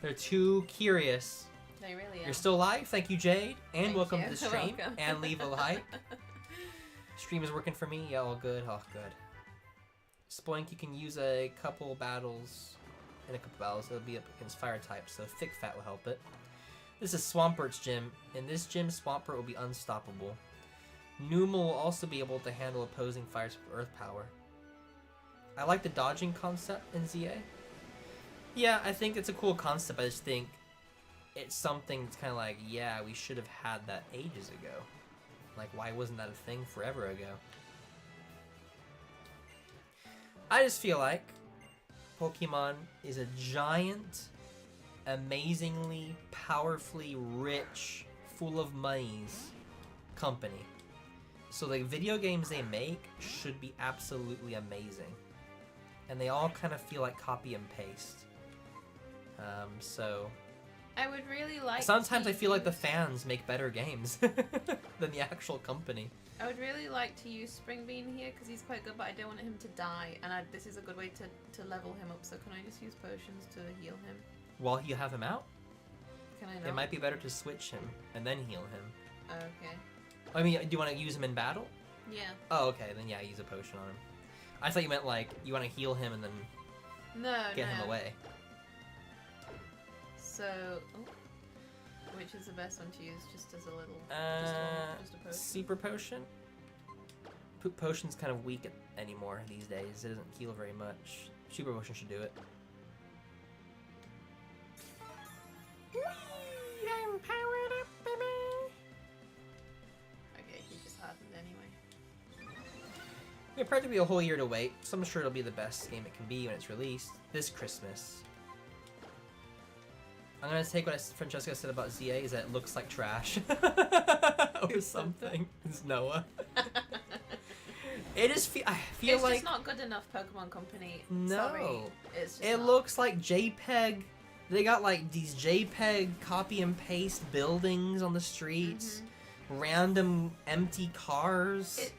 They're too curious. They really are. You're still alive? Thank you, Jade. And Thank welcome you. to the stream. Welcome. And leave a like. Stream is working for me. Yeah, all good. Oh, good. Spoink, you can use a couple battles. In a couple battles, it'll be up against fire types, so Thick Fat will help it. This is Swampert's gym. In this gym, Swampert will be unstoppable. Numel will also be able to handle opposing fires with earth power. I like the dodging concept in ZA. Yeah, I think it's a cool concept. I just think it's something that's kind of like, yeah, we should have had that ages ago. Like, why wasn't that a thing forever ago? I just feel like Pokemon is a giant, amazingly, powerfully rich, full of monies company. So the video games they make should be absolutely amazing. And they all kind of feel like copy and paste. So... I would really like sometimes I feel like the fans make better games than the actual company. I would really like to use Spring Bean here because he's quite good, but I don't want him to die. And this is a good way to level him up. So can I just use potions to heal him? While you have him out? Can I not? It might be better to switch him and then heal him. Okay. I mean, do you want to use him in battle? Yeah. Oh, okay. Then yeah, use a potion on him. I thought you meant like you want to heal him and then get him away. So, which is the best one to use? Just as a little, just a potion. Super potion. Potion's kind of weak anymore these days. It doesn't heal very much. Super potion should do it. I'm powered up, baby. Okay, he just hardened anyway. It'll probably be a whole year to wait, so I'm sure it'll be the best game it can be when it's released this Christmas. I'm gonna take what Francesca said about ZA, is that it looks like trash. Or something. It's Noah. It is. I feel it's like just not good enough, Pokemon Company. No, sorry. It's just it not. looks like JPEG. They got like these JPEG copy and paste buildings on the streets, random empty cars.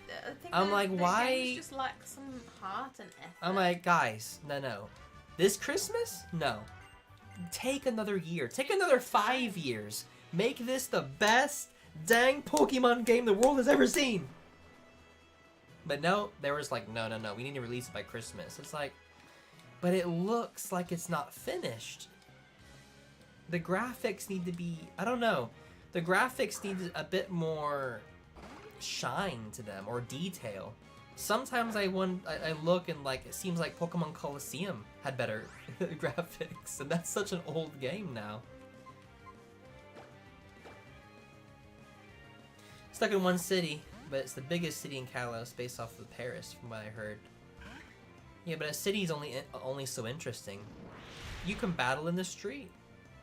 I'm like, why? Games just lack some heart and effort. I'm like, guys, no. This Christmas, no. Take another year. Take another 5 years. Make this the best dang Pokemon game the world has ever seen. But no, there was like, no. We need to release it by Christmas. It's like, but it looks like it's not finished. The graphics need to be, I don't know. The graphics need a bit more shine to them or detail. Sometimes I look and like, it seems like Pokemon Colosseum had better graphics, and that's such an old game now. Stuck in one city, but it's the biggest city in Kalos based off of Paris, from what I heard. Yeah, but a city's only so interesting. You can battle in the street.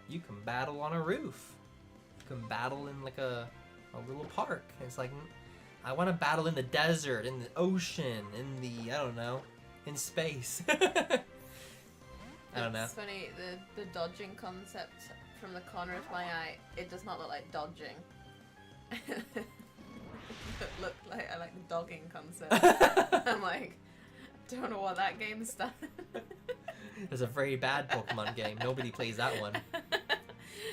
You can battle on a roof. You can battle in like a little park. It's like, I want to battle in the desert, in the ocean, in the, I don't know, in space. I don't know. It's funny, the dodging concept from the corner of my eye, it does not look like dodging. It looked like I like the dogging concept. I'm like, I don't know what that game stands. It's a very bad Pokemon game. Nobody plays that one.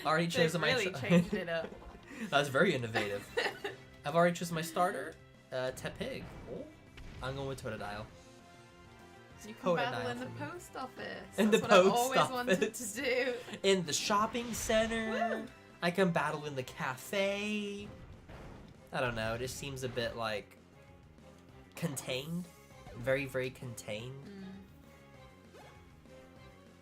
Already chosen They've really changed it up. That was very innovative. I've already chosen my starter, Tepig. Oh, I'm going with Totodile. You can battle in the for me. post office. In That's the what I've post always office. wanted to do. In the shopping center. Woo! I can battle in the cafe. I don't know. It just seems a bit like contained. Very, very contained.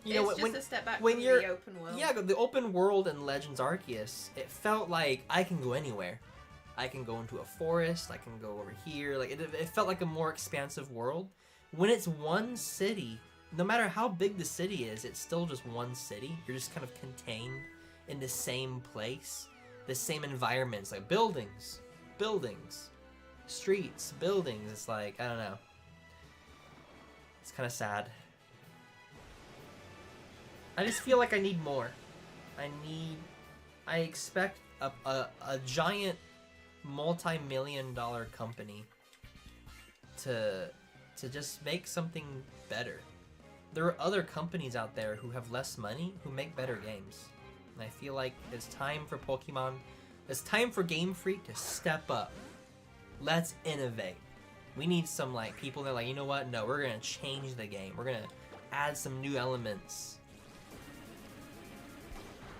You know, it's just a step back when from you're the open world. Yeah, the open world in Legends Arceus, it felt like I can go anywhere. I can go into a forest. I can go over here. Like it felt like a more expansive world. When it's one city, no matter how big the city is, it's still just one city. You're just kind of contained in the same place, the same environments, like buildings, streets, buildings. It's like, I don't know. It's kind of sad. I just feel like I need more. I expect a giant multi-million-dollar company to just make something better. There are other companies out there who have less money who make better games. And I feel like it's time for Pokemon, it's time for Game Freak to step up. Let's innovate. We need some like people that are like, you know what? No, we're gonna change the game. We're gonna add some new elements.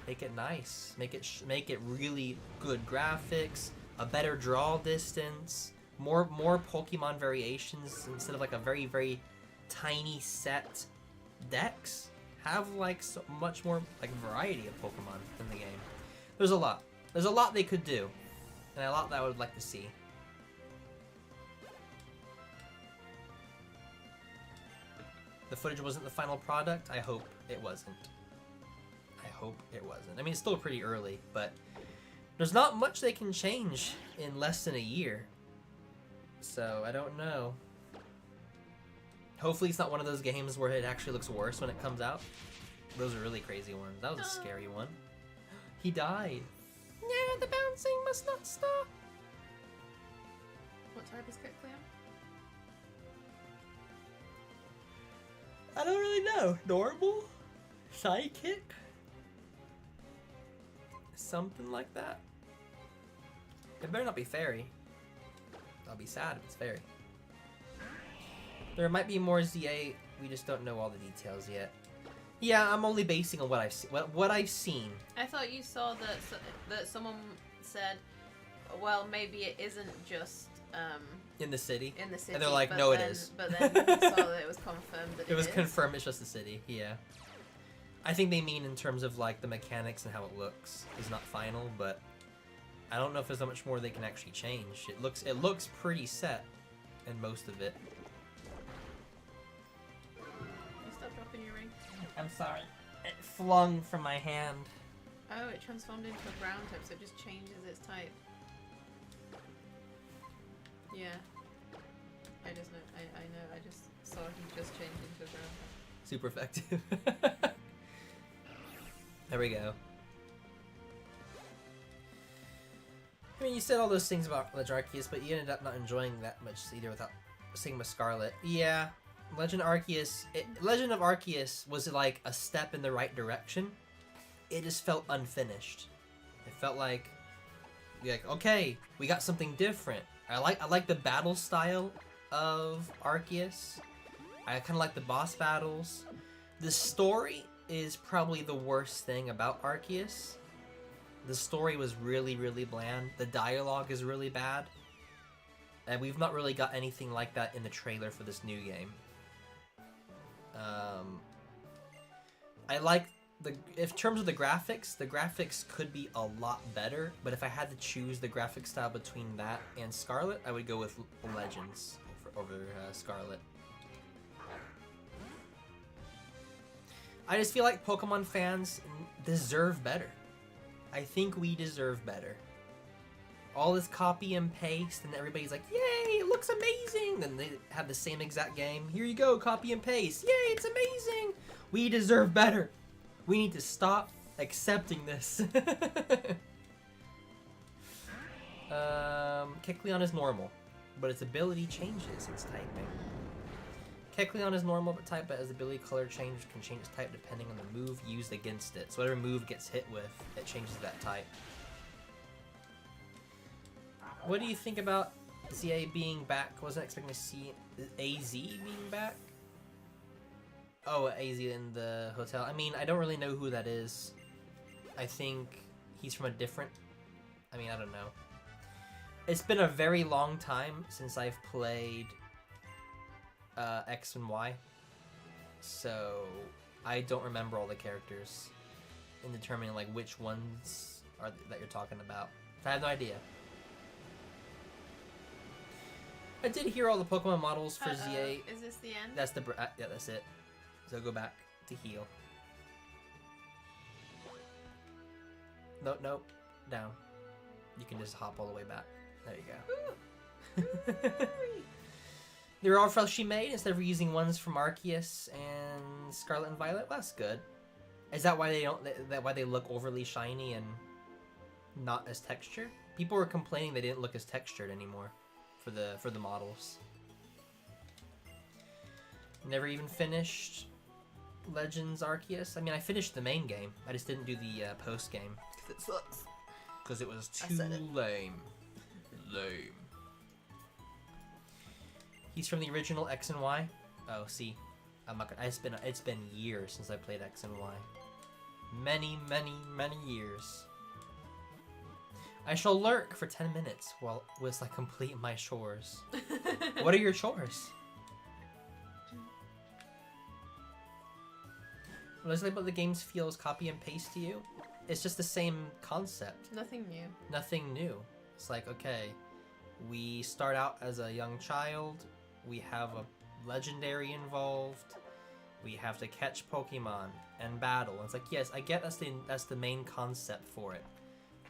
Make it nice. Make it really good graphics. A better draw distance. More Pokemon variations instead of like a very, very tiny set decks. Have like so much more like variety of Pokemon in the game. There's a lot. There's a lot they could do, and a lot that I would like to see. The footage wasn't the final product. I hope it wasn't. I hope it wasn't. I mean, it's still pretty early, but there's not much they can change in less than a year. So, I don't know. Hopefully it's not one of those games where it actually looks worse when it comes out. Those are really crazy ones. That was a scary one. He died. Yeah, the bouncing must not stop. What type is Kecleon? I don't really know. Normal? Psychic? Something like that? It better not be fairy. I'll be sad if it's fairy. There might be more ZA, we just don't know all the details yet. Yeah, I'm only basing on what I've seen. I thought you saw that someone said, well, maybe it isn't just in the city. In the city. And they're like, no, it is. But then you saw that it was confirmed that it was is. confirmed it's just the city. Yeah. I think they mean in terms of like the mechanics and how it looks is not final, but I don't know if there's that much more they can actually change. It looks pretty set in most of it. You stop dropping your ring. I'm sorry. It flung from my hand. Oh, it transformed into a ground type, so it just changes its type. Yeah. I just know. I know. I just saw him just change into a ground type. Super effective. There we go. I mean, you said all those things about Legend Arceus, but you ended up not enjoying that much either without Sigma Scarlet. Yeah, Legend of Arceus was like a step in the right direction. It just felt unfinished. It felt like, okay, we got something different. I like the battle style of Arceus. I kind of like the boss battles. The story is probably the worst thing about Arceus. The story was really, really bland. The dialogue is really bad. And we've not really got anything like that in the trailer for this new game. I like in terms of the graphics could be a lot better, but if I had to choose the graphic style between that and Scarlet, I would go with Legends over Scarlet. I just feel like Pokemon fans deserve better. I think we deserve better. All this copy and paste, and everybody's like, yay, it looks amazing! Then they have the same exact game. Here you go, copy and paste. Yay, it's amazing! We deserve better. We need to stop accepting this. Kecleon is normal, but its ability changes its typing. Kecleon is normal but type, but as the ability color change can change its type depending on the move used against it. So whatever move gets hit with, it changes that type. What do you think about ZA being back? Wasn't expecting to see AZ being back. Oh, AZ in the hotel. I mean, I don't really know who that is. I think he's from a different... I mean, I don't know. It's been a very long time since I've played X and Y. So I don't remember all the characters in determining like which ones are that you're talking about. I have no idea. I did hear all the Pokemon models for ZA. Is this the end? That's the yeah, that's it. So go back to heal. Nope, nope, down. You can just hop all the way back. There you go. They're all freshly made instead of using ones from Arceus and Scarlet and Violet. Well, that's good. Is that why they don't? Why they look overly shiny and not as textured? People were complaining they didn't look as textured anymore for the models. Never even finished Legends Arceus. I mean, I finished the main game. I just didn't do the post game. Because it sucks. Because it was too lame. Lame. He's from the original X and Y. Oh, see, I'm not gonna. It's been years since I played X and Y. Many, many, many years. I shall lurk for 10 minutes whilst I complete my chores. What are your chores? What is it about the games feels copy and paste to you? It's just the same concept. Nothing new. Nothing new. It's like, okay, we start out as a young child, we have a legendary involved, we have to catch Pokemon and battle. And it's like, yes, I get that's the main concept for it.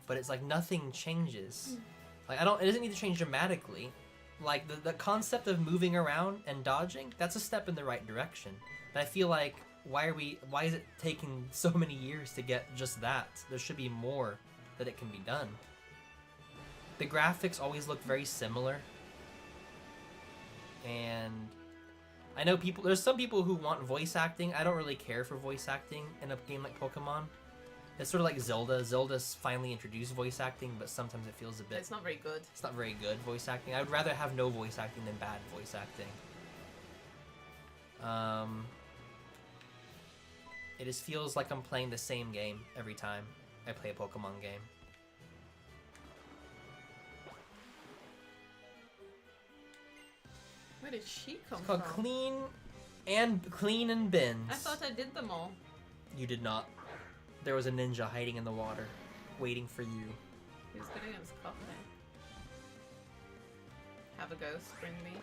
But it's like nothing changes. Like it doesn't need to change dramatically. Like the concept of moving around and dodging, that's a step in the right direction. But I feel like why is it taking so many years to get just that? There should be more that it can be done. The graphics always look very similar. And I know there's some people who want voice acting. I don't really care for voice acting in a game like Pokemon. It's sort of like Zelda. Zelda's finally introduced voice acting, but sometimes it feels a bit... It's not very good. It's not very good voice acting. I would rather have no voice acting than bad voice acting. It just feels like I'm playing the same game every time I play a Pokemon game. Where did she come It's called from? Clean and Bins. I thought I did them all. You did not. There was a ninja hiding in the water, waiting for you. He was good against Coffee. Have a go, Spring Beam.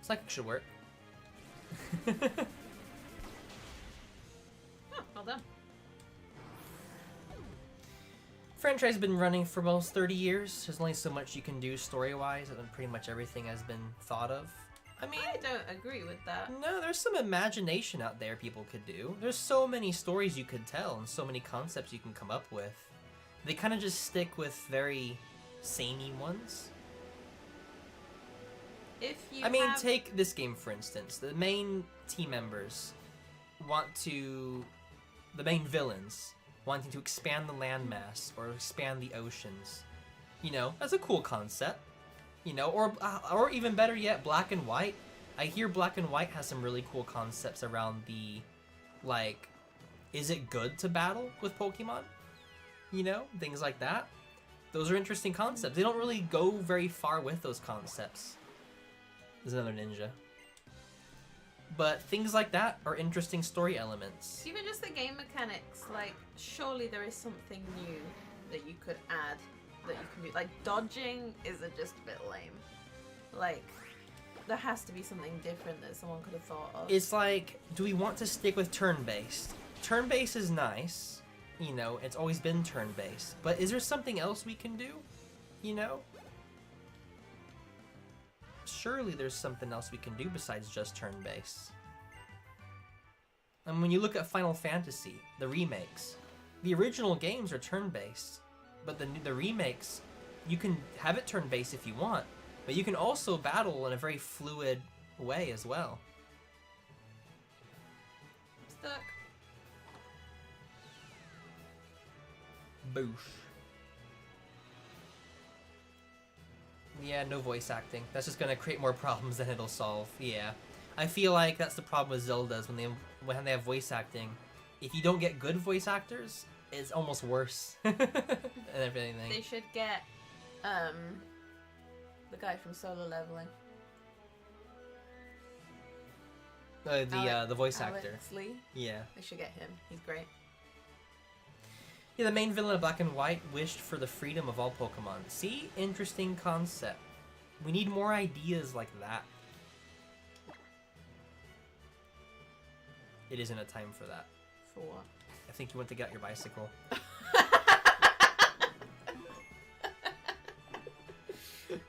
Psychic should work. Oh, well done. Franchise has been running for almost 30 years. There's only so much you can do story-wise, and pretty much everything has been thought of. I mean, I don't agree with that. No, there's some imagination out there people could do. There's so many stories you could tell and so many concepts you can come up with. They kind of just stick with very samey ones. Take this game for instance. The main team members the main villains wanting to expand the landmass or expand the oceans. You know, that's a cool concept. You know, or even better yet, Black and White. I hear Black and White has some really cool concepts around the, like, is it good to battle with Pokemon? You know, things like that. Those are interesting concepts. They don't really go very far with those concepts. There's another ninja. But things like that are interesting story elements. Even just the game mechanics, like, surely there is something new that you could add. That you can do, like dodging isn't just a bit lame. Like, there has to be something different that someone could have thought of. It's like, do we want to stick with turn-based? Turn-based is nice, you know, it's always been turn-based. But is there something else we can do? You know? surely there's something else we can do besides just turn-based. And when you look at Final Fantasy, the remakes, the original games are turn-based, but the remakes, you can have it turn-based if you want, but you can also battle in a very fluid way as well. Stuck. Boosh. Yeah, no voice acting. That's just gonna create more problems than it'll solve. Yeah. I feel like that's the problem with Zeldas when they have voice acting. If you don't get good voice actors, it's almost worse and everything. They should get the guy from Solo Leveling. The voice actor. Alex Lee. Yeah. They should get him. He's great. Yeah, the main villain of Black and White wished for the freedom of all Pokemon. See? Interesting concept. We need more ideas like that. It isn't a time for that. For what? I think you went to get your bicycle.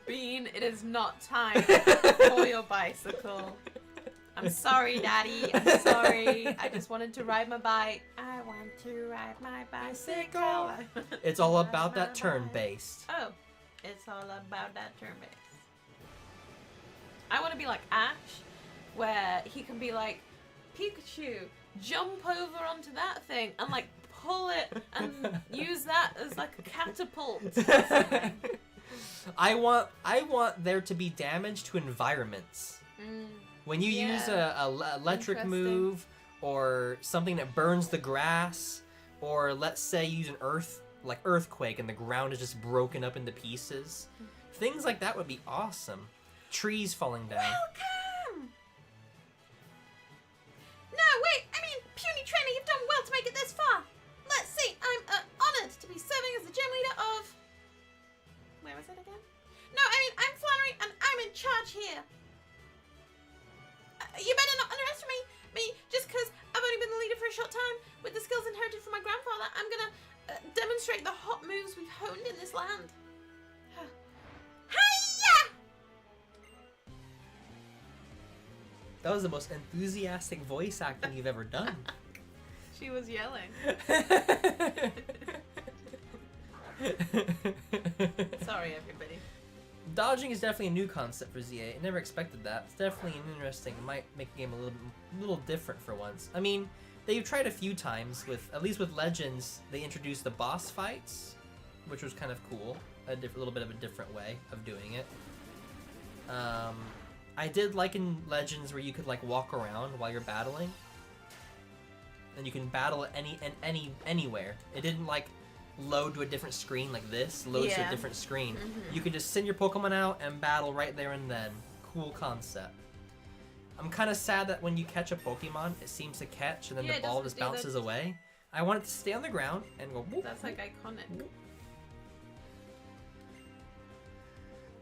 Bean, it is not time for your bicycle. I'm sorry, Daddy. I'm sorry. I just wanted to ride my bike. I want to ride my bicycle. It's all about that turn-based. Oh, it's all about that turn-based. I want to be like Ash, where he can be like, Pikachu, jump over onto that thing and like pull it and use that as like a catapult. I want there to be damage to environments. When you use a electric move or something that burns the grass, or let's say you use an earthquake and the ground is just broken up into pieces. Things like that would be awesome. Trees falling down. Welcome! No, wait, I mean, puny trainer, you've done well to make it this far. Let's see, I'm honored to be serving as the gym leader of... Where was it again? No, I mean, I'm Flannery and I'm in charge here. You better not underestimate me just because I've only been the leader for a short time. With the skills inherited from my grandfather, I'm gonna demonstrate the hot moves we've honed in this land. Hiya! That was the most enthusiastic voice acting you've ever done. She was yelling. Sorry, everybody. Dodging is definitely a new concept for ZA. I never expected that. It's definitely interesting. It might make the game a little different for once. I mean, they've tried a few times with, at least with Legends, they introduced the boss fights, which was kind of cool. A little bit of a different way of doing it. I did like in Legends where you could like walk around while you're battling, and you can battle at anywhere. It didn't like load to a different screen like this. Loads to a different screen. You can just send your Pokemon out and battle right there and then. Cool concept. I'm kind of sad that when you catch a Pokemon, it seems to catch and then the ball just bounces away. I want it to stay on the ground and go whoop. That's like iconic.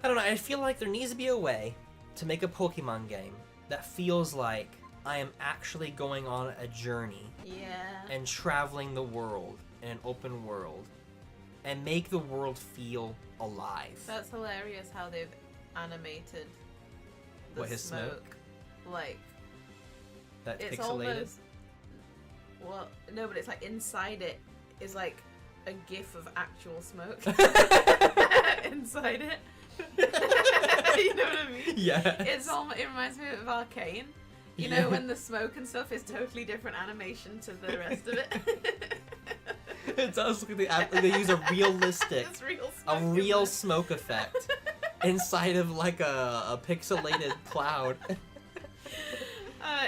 I don't know, I feel like there needs to be a way to make a Pokemon game that feels like I am actually going on a journey. Yeah. And traveling the world in an open world. And make the world feel alive. That's hilarious how they've animated the his smoke? Like, That's it's pixelated? almost... Well, no, but it's like inside it is like a gif of actual smoke. Inside it. You know what I mean? Yeah. It reminds me of Arcane. You know, when the smoke and stuff is totally different animation to the rest of it. It does look like they use a realistic, real smoke effect inside of like a pixelated cloud.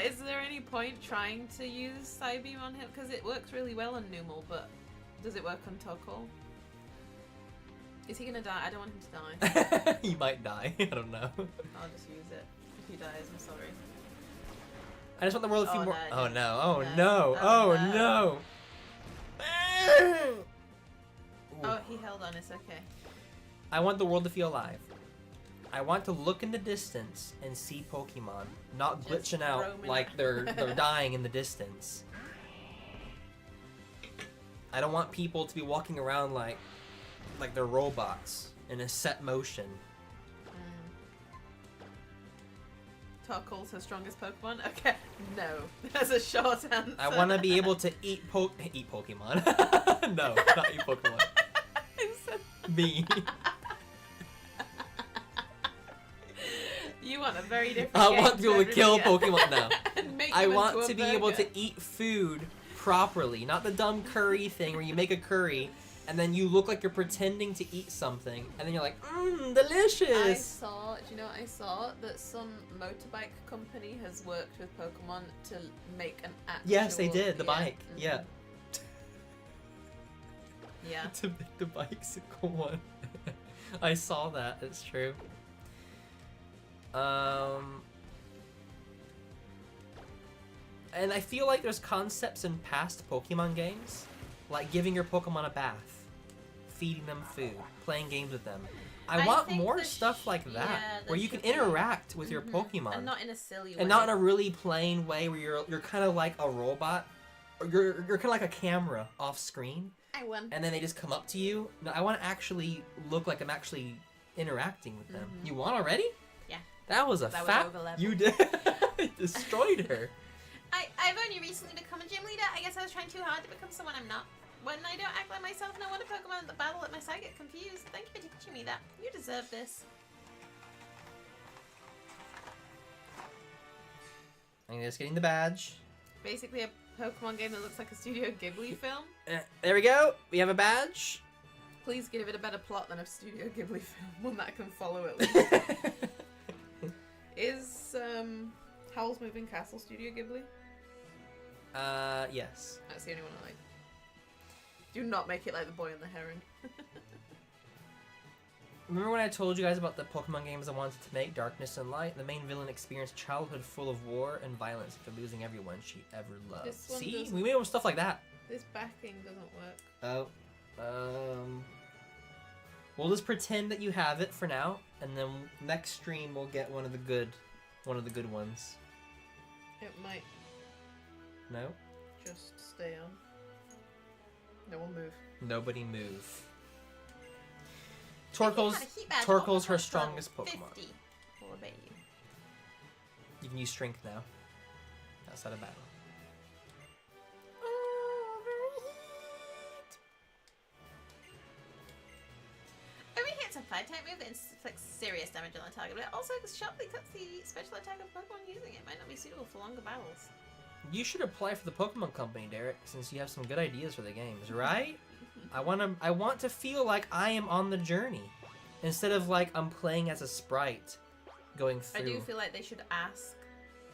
Is there any point trying to use Psybeam on him? Because it works really well on Numel, but does it work on Tokol? Is he gonna die? I don't want him to die. He might die. I don't know. I'll just use it. If he dies, I'm sorry. I just want the world to feel more. No, oh no! Oh no! Oh no! Oh, he held on. It's okay. I want the world to feel alive. I want to look in the distance and see Pokemon, not glitching out like they're dying in the distance. I don't want people to be walking around like they're robots in a set motion. Avatar calls her strongest Pokemon? Okay, no. That's a short answer. I want to be able to eat Pokemon. No, not eat Pokemon. I said Me. you want a very different I game want to be able to kill everything. Pokemon now. And make I them want into a to be able burger. to eat food properly, not the dumb curry thing where you make a curry and then you look like you're pretending to eat something and then you're like, I delicious. saw, do you know what I saw? That some motorbike company has worked with Pokemon to make an actual... Yes, they did. The yeah, bike. Yeah. Yeah. To make the bicycle one. I saw that. It's true. And I feel like there's concepts in past Pokemon games, like giving your Pokemon a bath, feeding them food, playing games with them. I want think more there stuff like that, yeah, where there you can should be. interact with your Pokemon, And not in a silly way. and not in a really plain way where you're kind of like a robot, or you're kind of like a camera off screen, I won. and then they just come up to you. No, I want to actually look like I'm actually interacting with them. You want already? Yeah. That was a That was fat. over level. You did. Destroyed her. I've only recently become a gym leader. I guess I was trying too hard to become someone I'm not. When I don't act like myself and I want a Pokemon at the battle, let my side get confused. Thank you for teaching me that. You deserve this. I'm just getting the badge. Basically a Pokemon game that looks like a Studio Ghibli film. There we go. We have a badge. Please give it a better plot than a Studio Ghibli film. One that I can follow at least. Is Howl's Moving Castle Studio Ghibli? Yes. That's the only one I like. Do not make it like The Boy and the Heron. Remember when I told you guys about the Pokemon games I wanted to make, Darkness and Light? The main villain experienced childhood full of war and violence after losing everyone she ever loved. This one See? doesn't- We made stuff like that. This backing doesn't work. Oh. We'll just pretend that you have it for now, and then next stream we'll get one of the good ones. It might No? just stay on. No one move. Nobody move. Torko's Torko's her strongest Pokemon. 50. We'll obey you. You can use Strength now. Outside of battle. Overheat's a fire-type move that inflicts serious damage on the target, but it also sharply cuts the special attack of Pokemon using it. Might not be suitable for longer battles. You should apply for the Pokemon Company, Derek, since you have some good ideas for the games, right? I want to feel like I am on the journey, instead of like I'm playing as a sprite, going through. I do feel like they should ask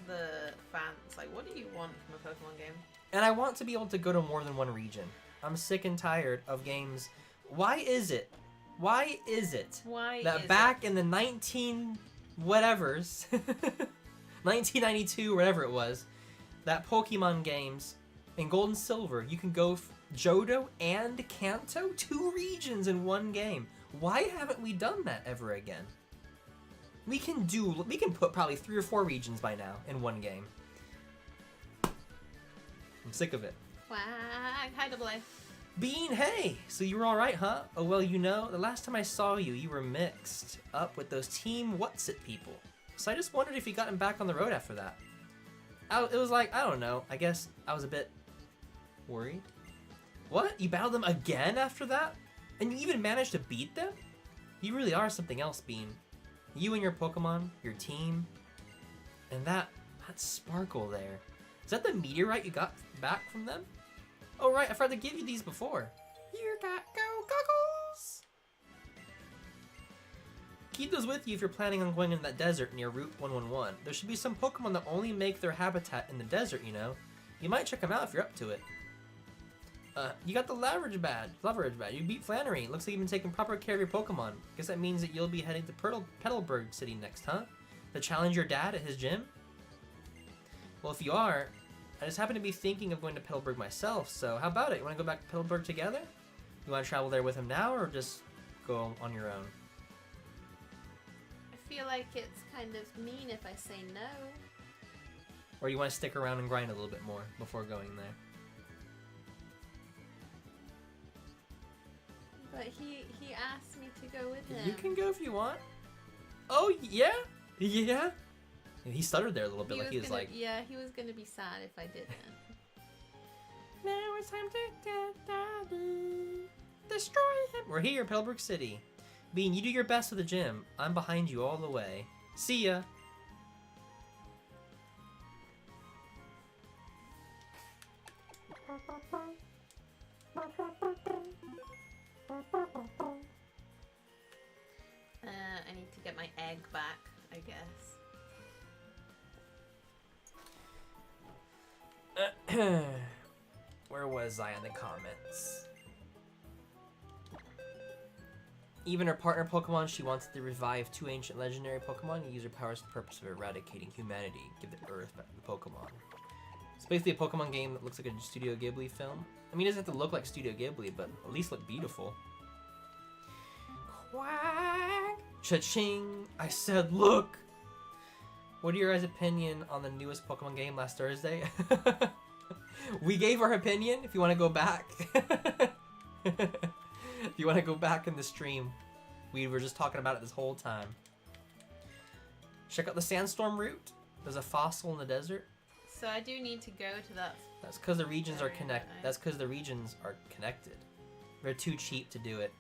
the fans, like, what do you want from a Pokemon game? And I want to be able to go to more than one region. I'm sick and tired of games. Why is it that back in the 1992, whatever it was, that Pokemon games in Gold and Silver, you can go Johto and Kanto, 2 regions in one game. Why haven't we done that ever again? We can put probably 3 or 4 regions by now in one game. I'm sick of it. Wow, hi double A. Bean, hey! So you were alright, huh? Oh, well, you know, the last time I saw you, you were mixed up with those Team What's-It people. So I just wondered if you gotten back on the road after that. It was like, I don't know, I guess I was a bit worried. What? You battled them again after that? And you even managed to beat them? You really are something else, Bean. You and your Pokemon, your team, and that sparkle there. Is that the meteorite you got back from them? Oh right, I forgot to give you these before. You got go goggles! Keep those with you if you're planning on going into that desert near Route 111. There should be some Pokemon that only make their habitat in the desert, you know. You might check them out if you're up to it. You got the Leverage badge. You beat Flannery. Looks like you've been taking proper care of your Pokemon. Guess that means that you'll be heading to Petalburg City next, huh? To challenge your dad at his gym? Well, if you are, I just happen to be thinking of going to Petalburg myself, so how about it? You want to go back to Petalburg together? You want to travel there with him now, or just go on your own? I feel like it's kind of mean if I say no. Or you want to stick around and grind a little bit more before going there? But he asked me to go with him. You can go if you want. Oh, yeah? Yeah? He stuttered there a little bit, He like was he was gonna, like... yeah, he was gonna be sad if I didn't. Now it's time to get Daddy. Destroy him. We're here, Pelbrook City. Bean, you do your best with the gym. I'm behind you all the way. See ya. I need to get my egg back, I guess. Where was I in the comments? Even her partner Pokemon, she wanted to revive 2 ancient legendary Pokemon and use her powers for the purpose of eradicating humanity, give the Earth back to the Pokemon. It's basically a Pokemon game that looks like a Studio Ghibli film. I mean, it doesn't have to look like Studio Ghibli, but at least look beautiful. Quack! Cha-ching! I said look! What are your guys' opinion on the newest Pokemon game last Thursday? We gave our opinion, if you want to go back. If you want to go back in the stream, we were just talking about it this whole time. Check out the Sandstorm route. There's a fossil in the desert. So I do need to go to that. That's because the regions are area, connected. don't I? That's because the regions are connected. They're too cheap to do it.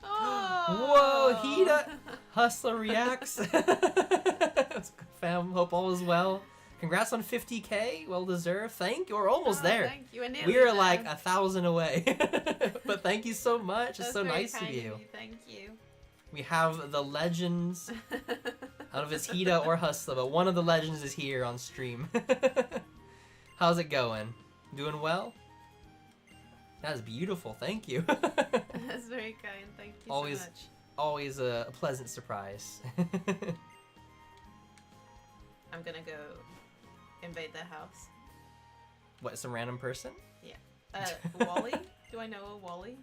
Oh! Whoa, Hida! Hustler reacts. Fam, hope all is well. Congrats on 50K. Well deserved. Thank you. We're almost there. Thank you. We're nearly We are there. like 1,000 away. But thank you so much. It's That's so very nice of kind you. Thank you. We have the legends. I don't know if it's Hida or Hustler, but one of the legends is here on stream. How's it going? Doing well? That's beautiful. Thank you. That's very kind. Thank you Always- so much. Always a pleasant surprise. I'm gonna go invade their house. What, some random person? Wally? Do I know a Wally?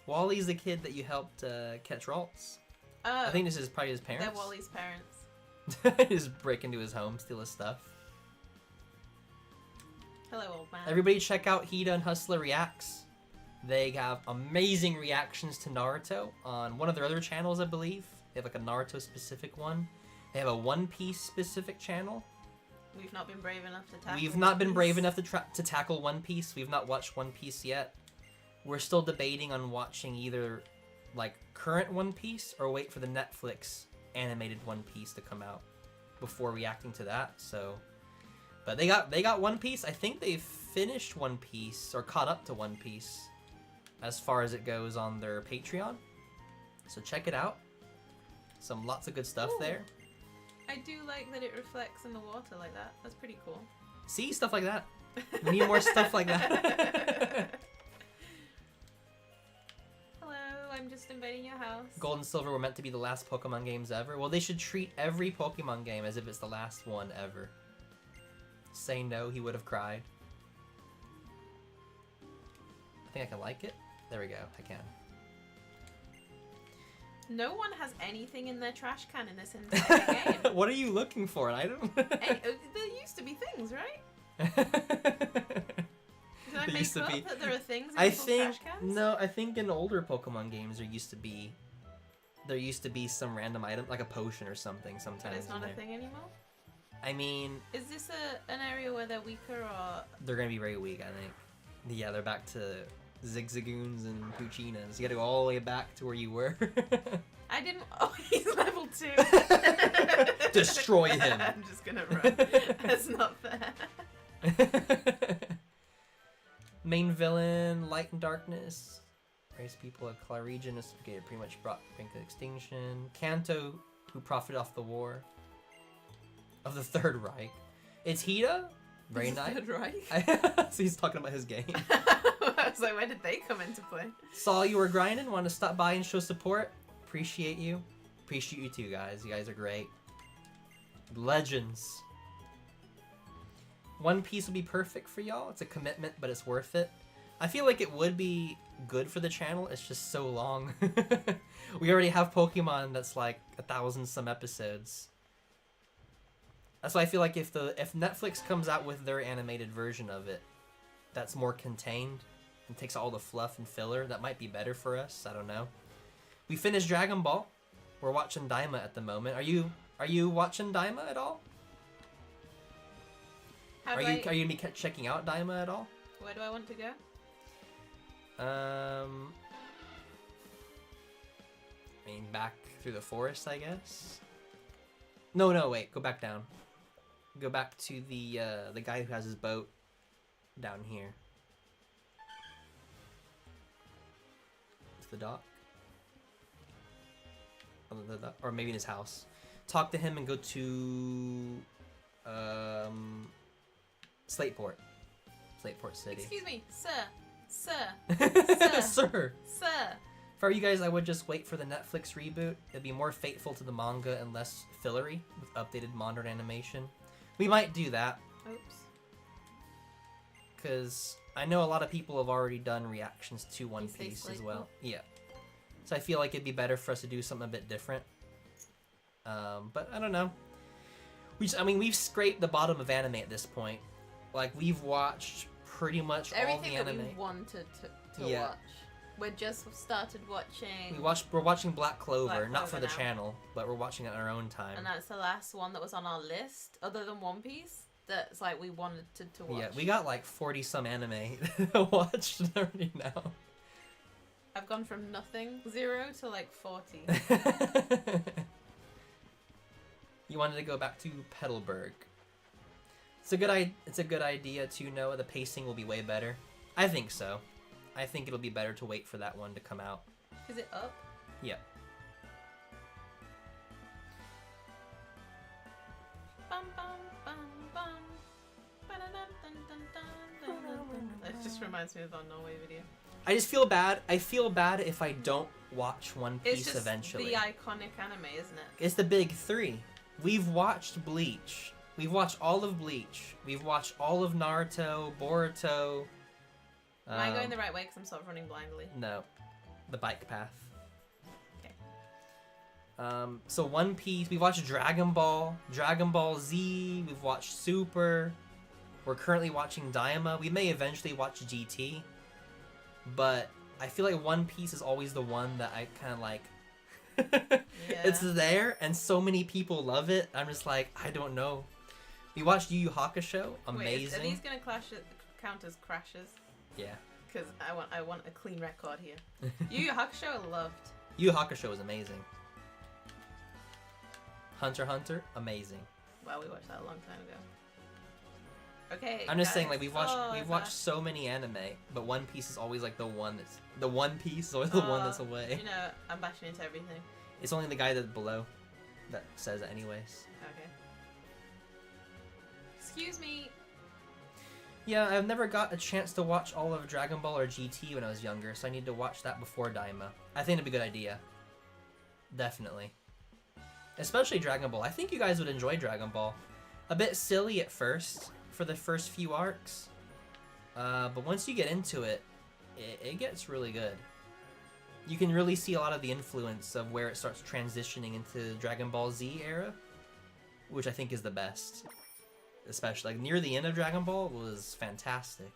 Wally's the kid that you helped catch Ralts. Oh, I think this is probably his they're parents. Wally's parents. Just break into his home, steal his stuff. Hello, old man. Everybody check out Hida and Hustler Reacts. They have amazing reactions to Naruto on one of their other channels, I believe. They have like a Naruto specific one. They have a One Piece specific channel. We've not been brave enough to tackle. We've not been One brave Piece. enough to tackle One Piece. We've not watched One Piece yet. We're still debating on watching either like current One Piece or wait for the Netflix animated One Piece to come out before reacting to that. So, but they got One Piece. I think they've finished One Piece or caught up to One Piece as far as it goes on their Patreon. So check it out. Lots of good stuff Ooh. there. I do like that it reflects in the water like that. That's pretty cool. See, stuff like that. We need more stuff like that. Hello, I'm just invading your house. Gold and Silver were meant to be the last Pokemon games ever. Well, they should treat every Pokemon game as if it's the last one ever. Say no, he would have cried. I think I can like it. There we go, I can. No one has anything in their trash can in this entire game. What are you looking for? An item? There used to be things, right? Did I There make used to up be. that there are things in I people's think trash cans? no. I think in older Pokemon games there used to be some random item like a potion or something sometimes. But it's not in a there. thing anymore? I mean, Is this an area where they're weaker or... they're gonna be very weak. I think. Yeah, they're back to Zigzagoons and Puchinas. You gotta go all the way back to where you were. I didn't... Oh, he's level 2. Destroy him. I'm just gonna run. That's not fair. Main villain, Light and Darkness. Race people at Clarigen is pretty much brought brink to extinction. Kanto, who profited off the war of the Third Reich. It's Hida. Very nice. Right? So he's talking about his game. I was like, where did they come into play? Saw you were grinding. Want to stop by and show support. Appreciate you. Appreciate you too, guys. You guys are great. Legends. One Piece would be perfect for y'all. It's a commitment, but it's worth it. I feel like it would be good for the channel. It's just so long. We already have Pokemon that's like 1,000 some episodes. That's why I feel like if Netflix comes out with their animated version of it, that's more contained and takes all the fluff and filler, that might be better for us. I don't know. We finished Dragon Ball. We're watching Daima at the moment. Are you Are you watching Daima at all? Are you gonna be checking out Daima at all? Where do I want to go? I mean, back through the forest, I guess. No, wait. Go back down. Go back to the guy who has his boat down here. To the dock. Or maybe in his house. Talk to him and go to Slateport City. Excuse me, sir. Sir. Sir. For you guys, I would just wait for the Netflix reboot. It'd be more faithful to the manga and less fillery with updated modern animation. We might do that. Oops. Because I know a lot of people have already done reactions to One Piece as well. Yeah. So I feel like it'd be better for us to do something a bit different. But I don't know. We've scraped the bottom of anime at this point. Like, we've watched pretty much all the anime. Everything that we wanted to watch. We just started watching... We're watching Black Clover, not for the now. channel, but we're watching it on our own time. And that's the last one that was on our list, other than One Piece, that's like we wanted to watch. Yeah, we got like 40-some anime watched already now. I've gone from nothing, 0 to like 40. You wanted to go back to Petalburg. It's a good idea to know the pacing will be way better. I think so. I think it'll be better to wait for that one to come out. Is it up? Yeah. Bum, bum, bum, bum. Ba-da-dun-dun-dun-dun-dun-dun. That just reminds me of our Norway video. I just feel bad. I feel bad if I don't watch One Piece It's just eventually. the iconic anime, isn't it? It's the big three. We've watched Bleach. We've watched all of Bleach. We've watched all of Naruto, Boruto. Am I going the right way? Because I'm sort of running blindly. No. The bike path. Okay. So One Piece, we've watched Dragon Ball, Dragon Ball Z, we've watched Super. We're currently watching Daima. We may eventually watch GT. But I feel like One Piece is always the one that I kind of like. Yeah. It's there, and so many people love it. I'm just like, I don't know. We watched Yu Yu Hakusho. Amazing. Wait, are these going to count as crashes? Yeah. Because I want a clean record here. Yu Yu Hakusho I loved. Yu Yu Hakusho is amazing. Hunter x Hunter, amazing. Well, we watched that a long time ago. Okay. I'm just guys. saying, like, we've watched so many anime, but One Piece is always like the one piece is always the one that's away. You know, I'm bashing into everything. It's only the guy that's below that says it anyways. Okay. Excuse me. Yeah, I've never got a chance to watch all of Dragon Ball or GT when I was younger, so I need to watch that before Daima. I think it'd be a good idea. Definitely. Especially Dragon Ball. I think you guys would enjoy Dragon Ball. A bit silly at first, for the first few arcs. But once you get into it, it gets really good. You can really see a lot of the influence of where it starts transitioning into Dragon Ball Z era, which I think is the best. Especially, like, near the end of Dragon Ball was fantastic.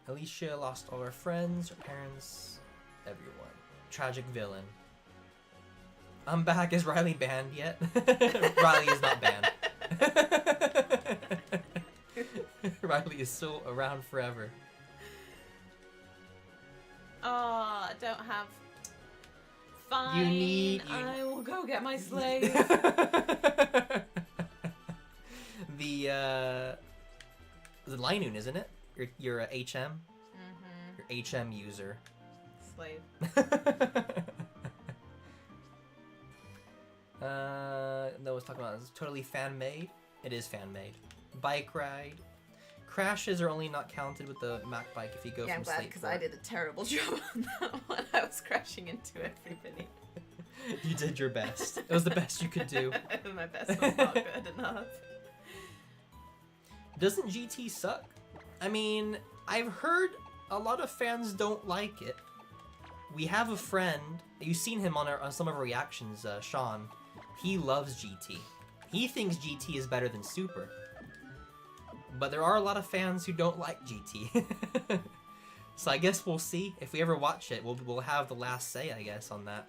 Alicia lost all her friends, her parents, everyone. Tragic villain. I'm back. Is Riley banned yet? Riley is not banned. Riley is still around forever. Oh, I don't have... Fine, I will go get my slave. The Linoon, isn't it? You're a HM? Mm-hmm. You're HM user. Slave. No, was talking about it's totally fan-made. It is fan-made. Bike ride. Crashes are only not counted with the Mac bike if you go from I'm glad because I did a terrible job on that one. I was crashing into everybody. You did your best. It was the best you could do. My best was not good enough. Doesn't GT suck? I mean, I've heard a lot of fans don't like it. We have a friend, you've seen him on some of our reactions, Sean. He loves GT. He thinks GT is better than Super. But there are a lot of fans who don't like GT. So I guess we'll see. If we ever watch it, we'll have the last say, I guess, on that.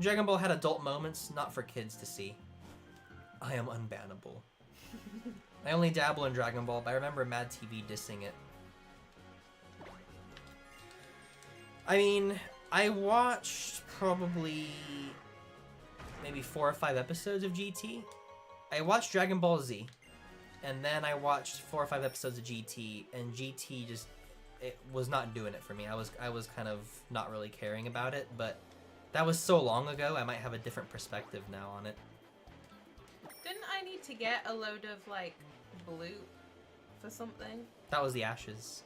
Dragon Ball had adult moments, not for kids to see. I am unbannable. I only dabble in Dragon Ball, but I remember Mad TV dissing it. I mean, I watched probably maybe 4 or 5 episodes of GT. I watched Dragon Ball Z, and then I watched 4 or 5 episodes of GT, and GT just, it was not doing it for me. I was kind of not really caring about it, but that was so long ago, I might have a different perspective now on it. Didn't I need to get a load of, like, blue for something? That was the ashes.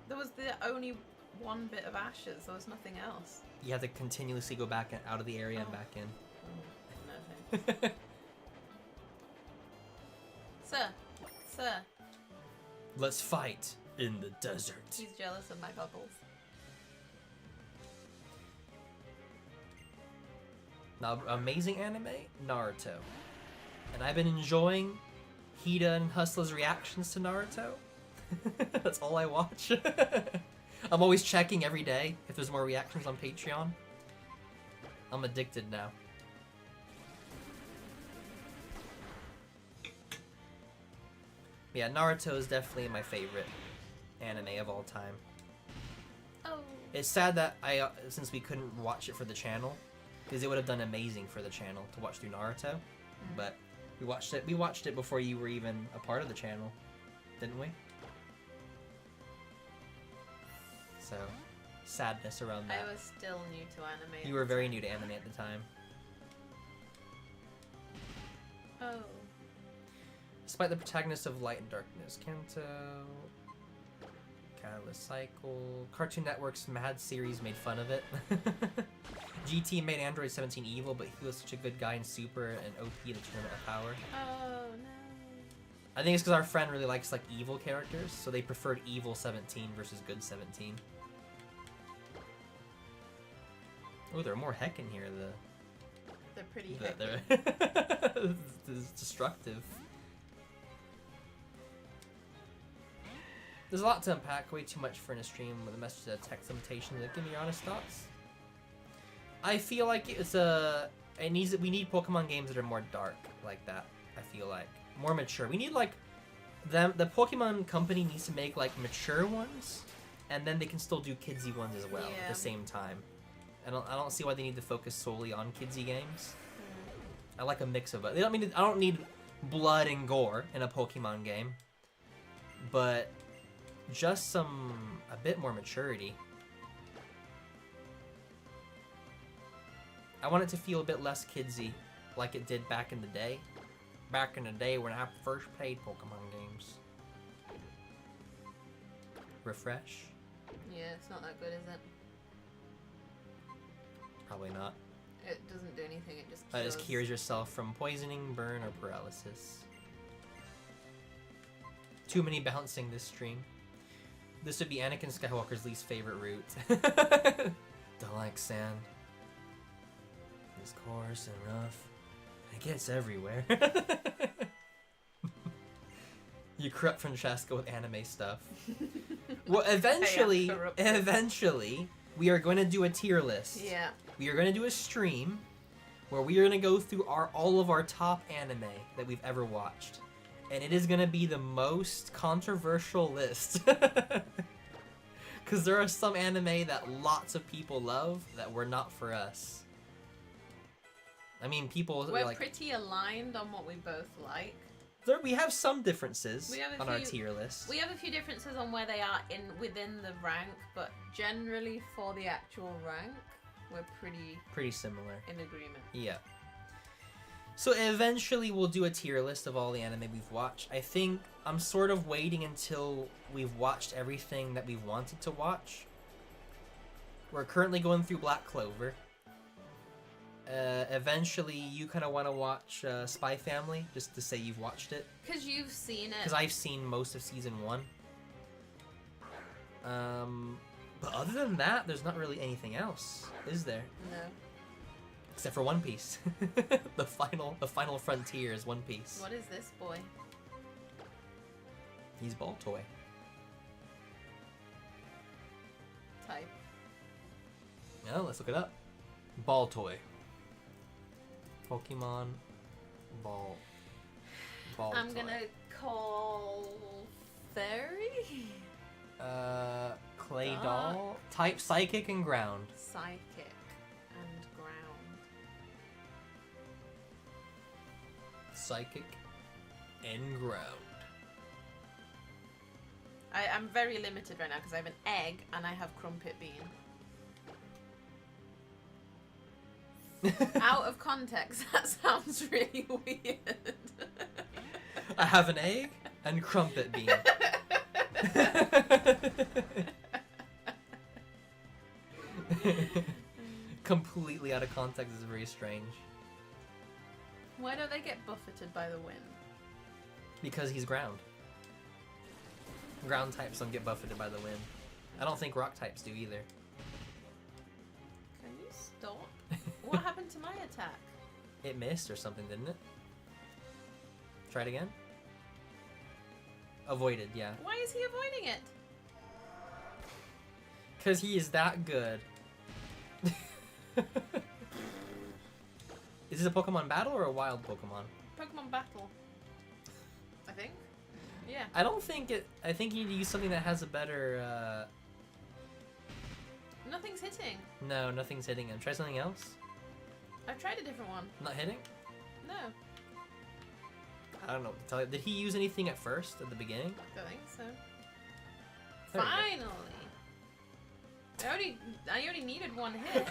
There was the only one bit of ashes, there was nothing else. You have to continuously go back and out of the area and back in. Oh, no thanks. Sir. Let's fight in the desert. He's jealous of my goggles. Now, amazing anime, Naruto. And I've been enjoying Hida and Hustler's reactions to Naruto. That's all I watch. I'm always checking every day if there's more reactions on Patreon. I'm addicted now. Yeah, Naruto is definitely my favorite anime of all time. Oh. It's sad that since we couldn't watch it for the channel, because it would have done amazing for the channel to watch through Naruto, but we watched it before you were even a part of the channel, didn't we? So, sadness around that. I was still new to anime. You were very new to anime at the time. Oh. Despite the protagonist of Light and Darkness, Kanto, Catalyst Cycle, Cartoon Network's Mad series made fun of it. GT made Android 17 evil, but he was such a good guy in Super and OP the Tournament of Power. Oh no. I think it's because our friend really likes like evil characters, so they preferred evil 17 versus good 17. Oh, there are more heck in here. They're pretty heck. They're destructive. There's a lot to unpack, way too much for in a stream with a message of text limitations. Give me your honest thoughts. I feel like it's we need Pokemon games that are more dark like that. I feel like more mature. We need like the Pokemon company needs to make like mature ones, and then they can still do kidsy ones as well at the same time. I don't see why they need to focus solely on kidsy games. I like a mix of it. I don't need blood and gore in a Pokemon game, but just a bit more maturity. I want it to feel a bit less kidsy, like it did back in the day. Back in the day when I first played Pokemon games. Refresh? Yeah, it's not that good, is it? Probably not. It doesn't do anything, it just It just cures yourself from poisoning, burn, or paralysis. Too many bouncing this stream. This would be Anakin Skywalker's least favorite route. Don't like sand. It's coarse and rough. It gets everywhere. You corrupt Francesca with anime stuff. Well, eventually, we are going to do a tier list. Yeah. We are going to do a stream where we are going to go through all of our top anime that we've ever watched. And it is going to be the most controversial list. Because there are some anime that lots of people love that were not for us. I mean, we're like, pretty aligned on what we both like. We have some differences on our tier list. We have a few differences on where they are within the rank, but generally for the actual rank, we're pretty similar. In agreement. Yeah. So eventually we'll do a tier list of all the anime we've watched. I think I'm sort of waiting until we've watched everything that we've wanted to watch. We're currently going through Black Clover. Eventually, you kind of want to watch Spy Family, just to say you've watched it. Because you've seen it. Because I've seen most of Season 1. But other than that, there's not really anything else, is there? No. Except for One Piece. The final frontier is One Piece. What is this boy? He's Ball Toy. type. No, let's look it up. Ball toy. Pokemon ball. I'm toy. gonna call Fairy? Clay doll. Type psychic and ground. Psychic and ground. Psychic and ground. I'm very limited right now because I have an egg and I have Crumpet Bean. Out of context, that sounds really weird. I have an egg and Crumpet Bean. Completely out of context is very strange. Why don't they get buffeted by the wind? Because he's ground. Ground types don't get buffeted by the wind. I don't think rock types do either. Can you stop? What happened to my attack? It missed or something, didn't it? Try it again. Avoided, yeah. Why is he avoiding it? Because he is that good. Is this a Pokemon battle or a wild Pokemon? Pokemon battle. I think. Yeah. I don't think it... I think you need to use something that has a better, Nothing's hitting. No, nothing's hitting him. Try something else. I've tried a different one. Not hitting? No. I don't know what to tell you. Did he use anything at first, at the beginning? Don't think so. There we go. Finally! I only needed one hit.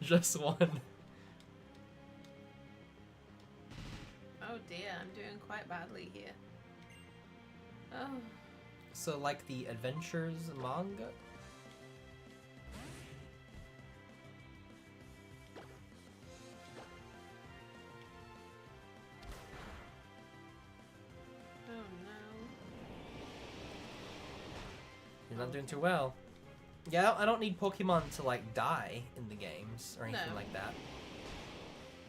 Just one. Oh dear, I'm doing quite badly here. Oh. So, like the Adventures manga? Oh no. You're not doing too well. Yeah, I don't need Pokemon to, like, die in the games or anything like that.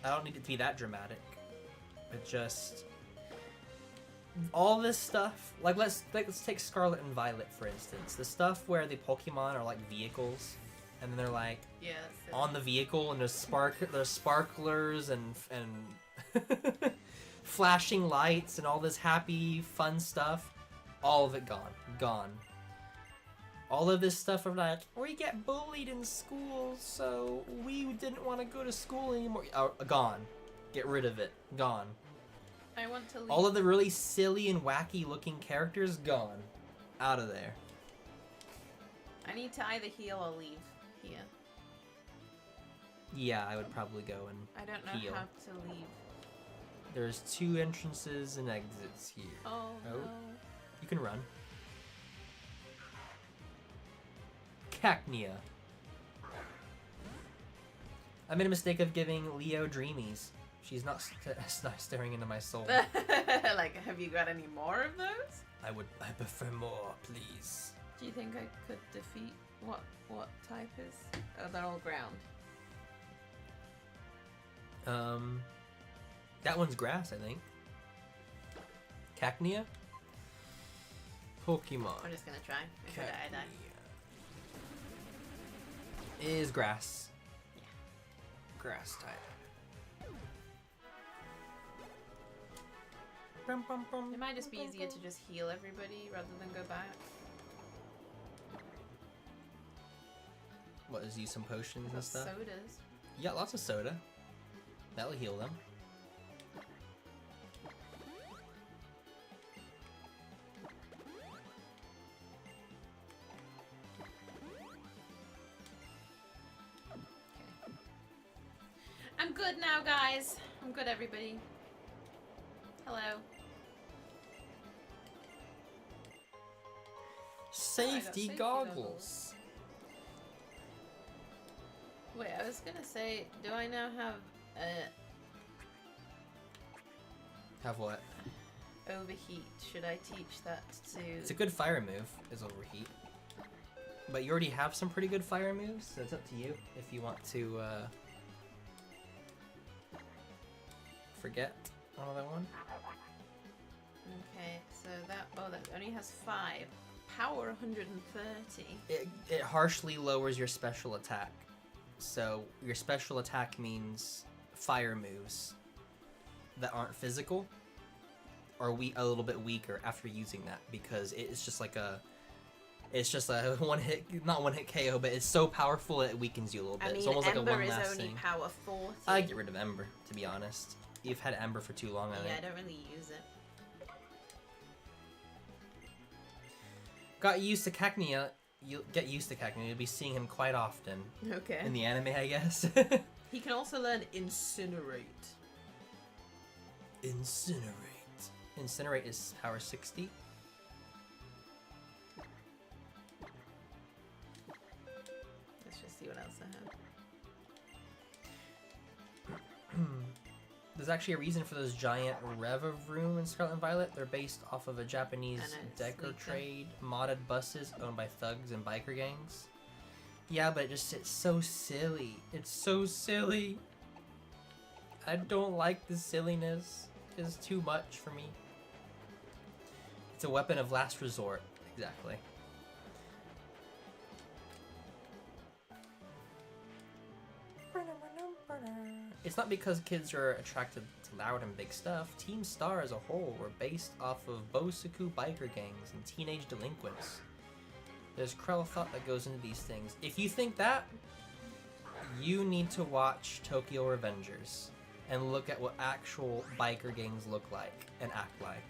I don't need it to be that dramatic. It just... all this stuff, like let's take Scarlet and Violet for instance. The stuff where the Pokemon are like vehicles, and then they're like on the vehicle, and there's sparklers and flashing lights and all this happy fun stuff. All of it gone. All of this stuff of like, we get bullied in school, so we didn't want to go to school anymore. Gone. Get rid of it. Gone. I want to leave. All of the really silly and wacky looking characters, gone. Out of there. I need to either heal or leave here. Yeah, I would probably go and I don't know heal. how to leave. There's 2 entrances and exits here. Oh, no. You can run. Cacnea. I made a mistake of giving Leo dreamies. She's not staring into my soul. Like, have you got any more of those? I prefer more, please. Do you think I could defeat what type is? Oh, they're all ground. That one's grass, I think. Cacnea? Pokemon. I'm just gonna try. If I die, I die. Is grass. Yeah. Grass type. It might just be easier to just heal everybody rather than go back. What, is use some potions and stuff? Sodas. Yeah, lots of soda. That'll heal them. I'm good now, guys. I'm good, everybody. Hello. Safety goggles. Wait, I was gonna say, do I now have Have what? overheat? Should I teach that to... It's a good fire move, is overheat. But you already have some pretty good fire moves, so it's up to you if you want to forget another one. Okay, so that... Oh, that only has 5. power 130? It harshly lowers your special attack. So your special attack means fire moves that aren't physical are a little bit weaker after using that, because it's just a not one hit KO, but it's so powerful it weakens you a little bit. I mean, it's almost Ember like a one is last only thing. power 40. I get rid of Ember, to be honest. You've had Ember for too long, I think. Yeah, I don't really use it. Got used to Cacnea. You'll get used to Cacnea. You'll be seeing him quite often. Okay. In the anime, I guess. He can also learn Incinerate. Incinerate. Incinerate is power 60. Let's just see what else I have. There's actually a reason for those giant Rev-Room in Scarlet and Violet. They're based off of a Japanese decker trade, modded buses owned by thugs and biker gangs. Yeah, but it's so silly. It's so silly. I don't like the silliness. It's too much for me. It's a weapon of last resort. Exactly. It's not because kids are attracted to loud and big stuff. Team Star as a whole were based off of Bosuku biker gangs and teenage delinquents. There's Krell thought that goes into these things. If you think that, you need to watch Tokyo Revengers and look at what actual biker gangs look like and act like.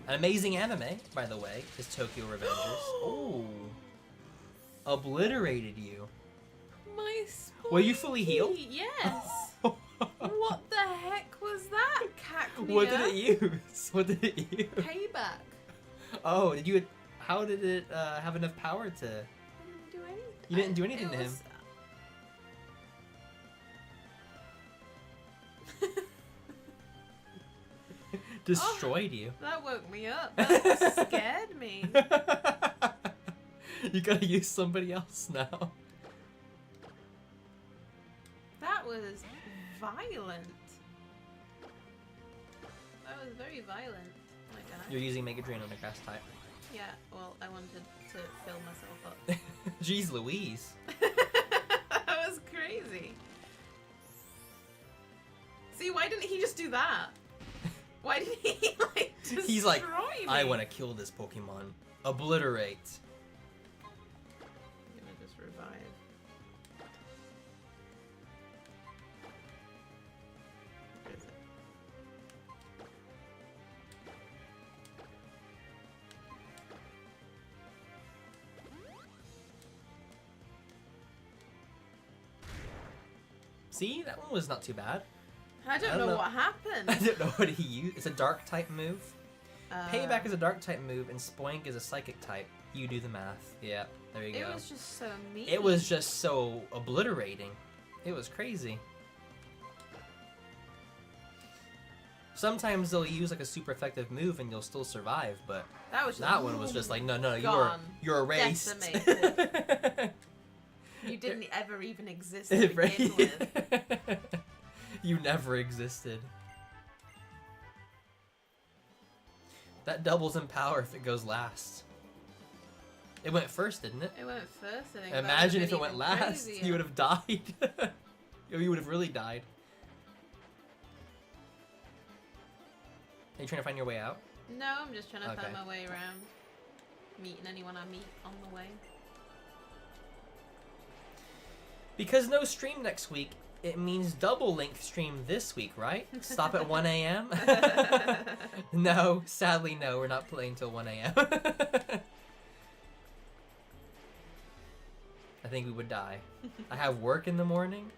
An amazing anime, by the way, is Tokyo Revengers. Oh, obliterated you. My Were you fully healed? Yes. What the heck was that, Cacnea? What did it use? What did it use? Payback. Oh, did you? How did it have enough power to? I didn't do anything. You didn't do anything to him. Destroyed you. That woke me up. That scared me. You gotta use somebody else now. That was violent. That was very violent. My God. You're using Mega Drain on the grass type. Yeah, well, I wanted to fill myself up. Jeez Louise. That was crazy. See, why didn't he just do that? Why did he, like, destroy He's like, me? I want to kill this Pokemon. Obliterate. I'm gonna just revive. Where is it? See, that one was not too bad. I don't know what happened. I don't know what he used. It's a dark type move. Payback is a dark type move, and Spoink is a psychic type. You do the math. Yeah, there you go. It was just so mean. It was just so obliterating. It was crazy. Sometimes they'll use like a super effective move and you'll still survive, but that one was just like, no, you're erased. Decimated. You didn't ever even exist to begin with. You never existed. That doubles in power if it goes last. It went first, didn't it? It went first, I think. Imagine if it went last. Crazier. You would have died. You would have really died. Are you trying to find your way out? No, I'm just trying to find my way around. Meeting anyone I meet on the way. Because no stream next week, it means double length stream this week, right? Stop at 1 a.m.? No, sadly no, we're not playing till 1 a.m. I think we would die. I have work in the morning.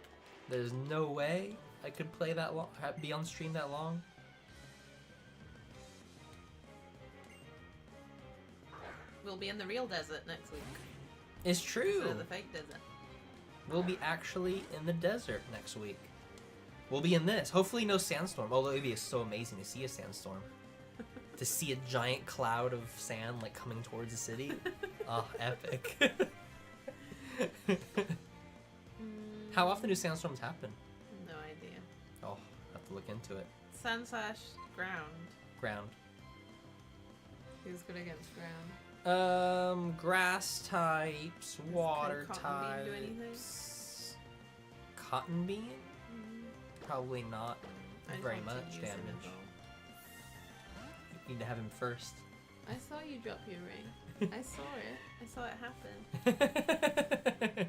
There's no way I could play that long, be on stream that long. We'll be in the real desert next week. It's true. Instead of the fake desert. We'll be actually in the desert next week. We'll be in this. Hopefully no sandstorm. Although it would be so amazing to see a sandstorm. To see a giant cloud of sand like coming towards the city. Oh, epic. How often do sandstorms happen? No idea. Oh, I have to look into it. Sand/ground. Ground. Who's good against ground? Grass types, water Can Cotton Bean do anything? types. Cotton Bean? Probably not I just very want to much use him as damage. well. You need to have him first. I saw you drop your ring. I saw it. I saw it happen.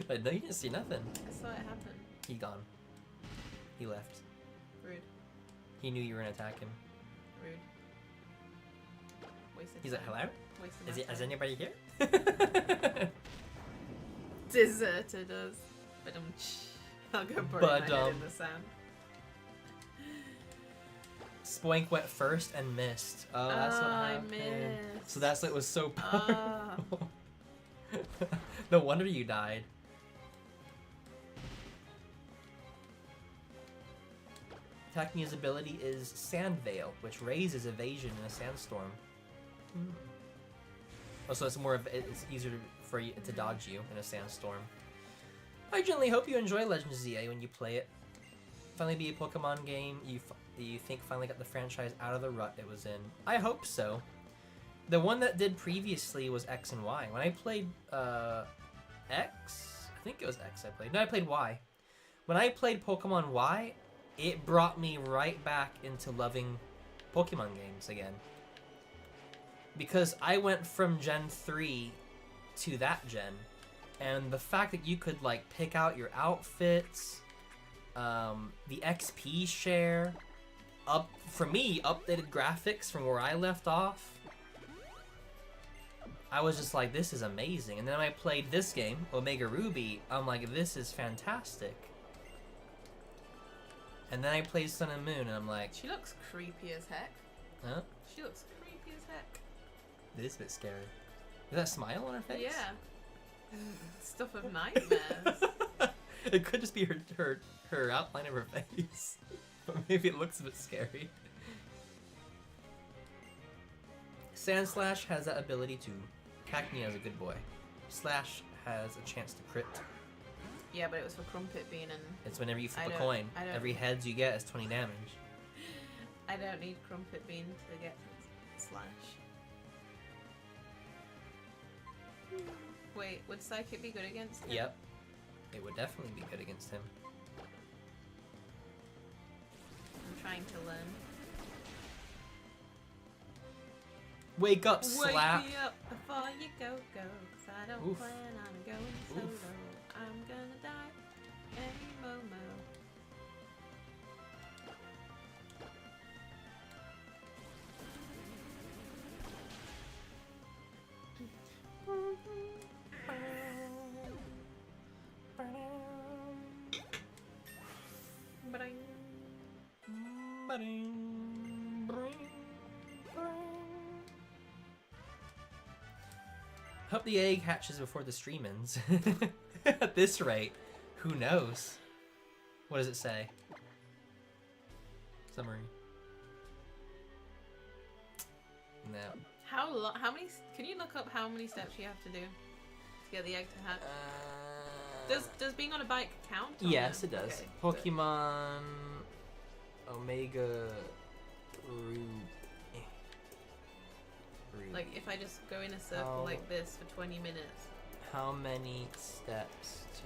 But no, you didn't see nothing. I saw it happen. He gone. He left. Rude. He knew you were gonna attack him. Rude. Wasted He's like, time. hello? Wasted Is my it? time. Is anybody here? Deserted us. But I'll go bury my head in the sand. Spoink went first and missed. Oh, that's what happened. I missed. So that's what was so powerful. Oh. No wonder you died. Takmia's ability is Sand Veil, which raises evasion in a sandstorm. Oh, so it's more of it's easier for you to dodge you in a sandstorm. I generally hope you enjoy Legends of ZA when you play it. Finally be a Pokemon game you think finally got the franchise out of the rut it was in. I hope so. The one that did previously was X and Y. When I played X, I think it was X I played. No, I played Y. When I played Pokemon Y, it brought me right back into loving Pokemon games again. Because I went from Gen 3 to that gen, and the fact that you could like pick out your outfits, the XP share, for me, updated graphics from where I left off, I was just like, this is amazing. And then when I played this game, Omega Ruby, I'm like, this is fantastic. And then I played Sun and Moon, and I'm like... She looks creepy as heck. Huh? She looks creepy as heck. It is a bit scary. Is that a smile on her face? Yeah. Stuff of nightmares. It could just be her outline of her face. But maybe it looks a bit scary. Sandslash has that ability to Cacnea as a good boy. Slash has a chance to crit. Yeah, but it was for Crumpet Bean and... It's whenever you flip I a don't- coin. I don't- Every heads you get is 20 damage. I don't need Crumpet Bean to get Slash. Wait, would Psychic be good against him? Yep. It would definitely be good against him. I'm trying to learn. Wake up, Slap! Wake me up before you go, cause I don't Oof. plan on going solo. Oof. I'm gonna die any moment. Hope the egg hatches before the stream ends. At this rate, who knows? What does it say? Summary. No. How many? Can you look up how many steps you have to do to get the egg to hatch? Does being on a bike count? Yes, it does. Okay, Pokemon Omega Ruby. like if I just go in a circle like this for 20 minutes. How many steps to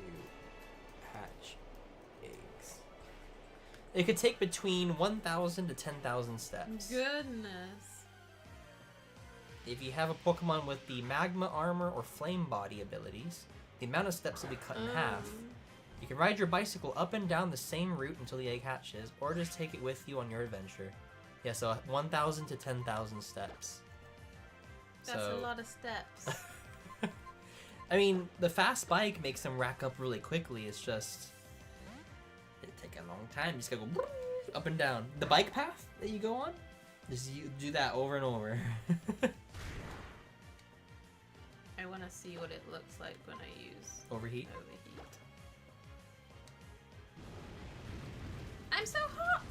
hatch eggs? It could take between 1,000 to 10,000 steps. Goodness. If you have a Pokemon with the Magma Armor or Flame Body abilities, the amount of steps will be cut in half. You can ride your bicycle up and down the same route until the egg hatches, or just take it with you on your adventure. Yeah, so 1,000 to 10,000 steps. That's a lot of steps. I mean, the fast bike makes them rack up really quickly. It's just... It take a long time. You just gotta go up and down. The bike path that you go on, just you do that over and over. I want to see what it looks like when I use Overheat? I'm so hot!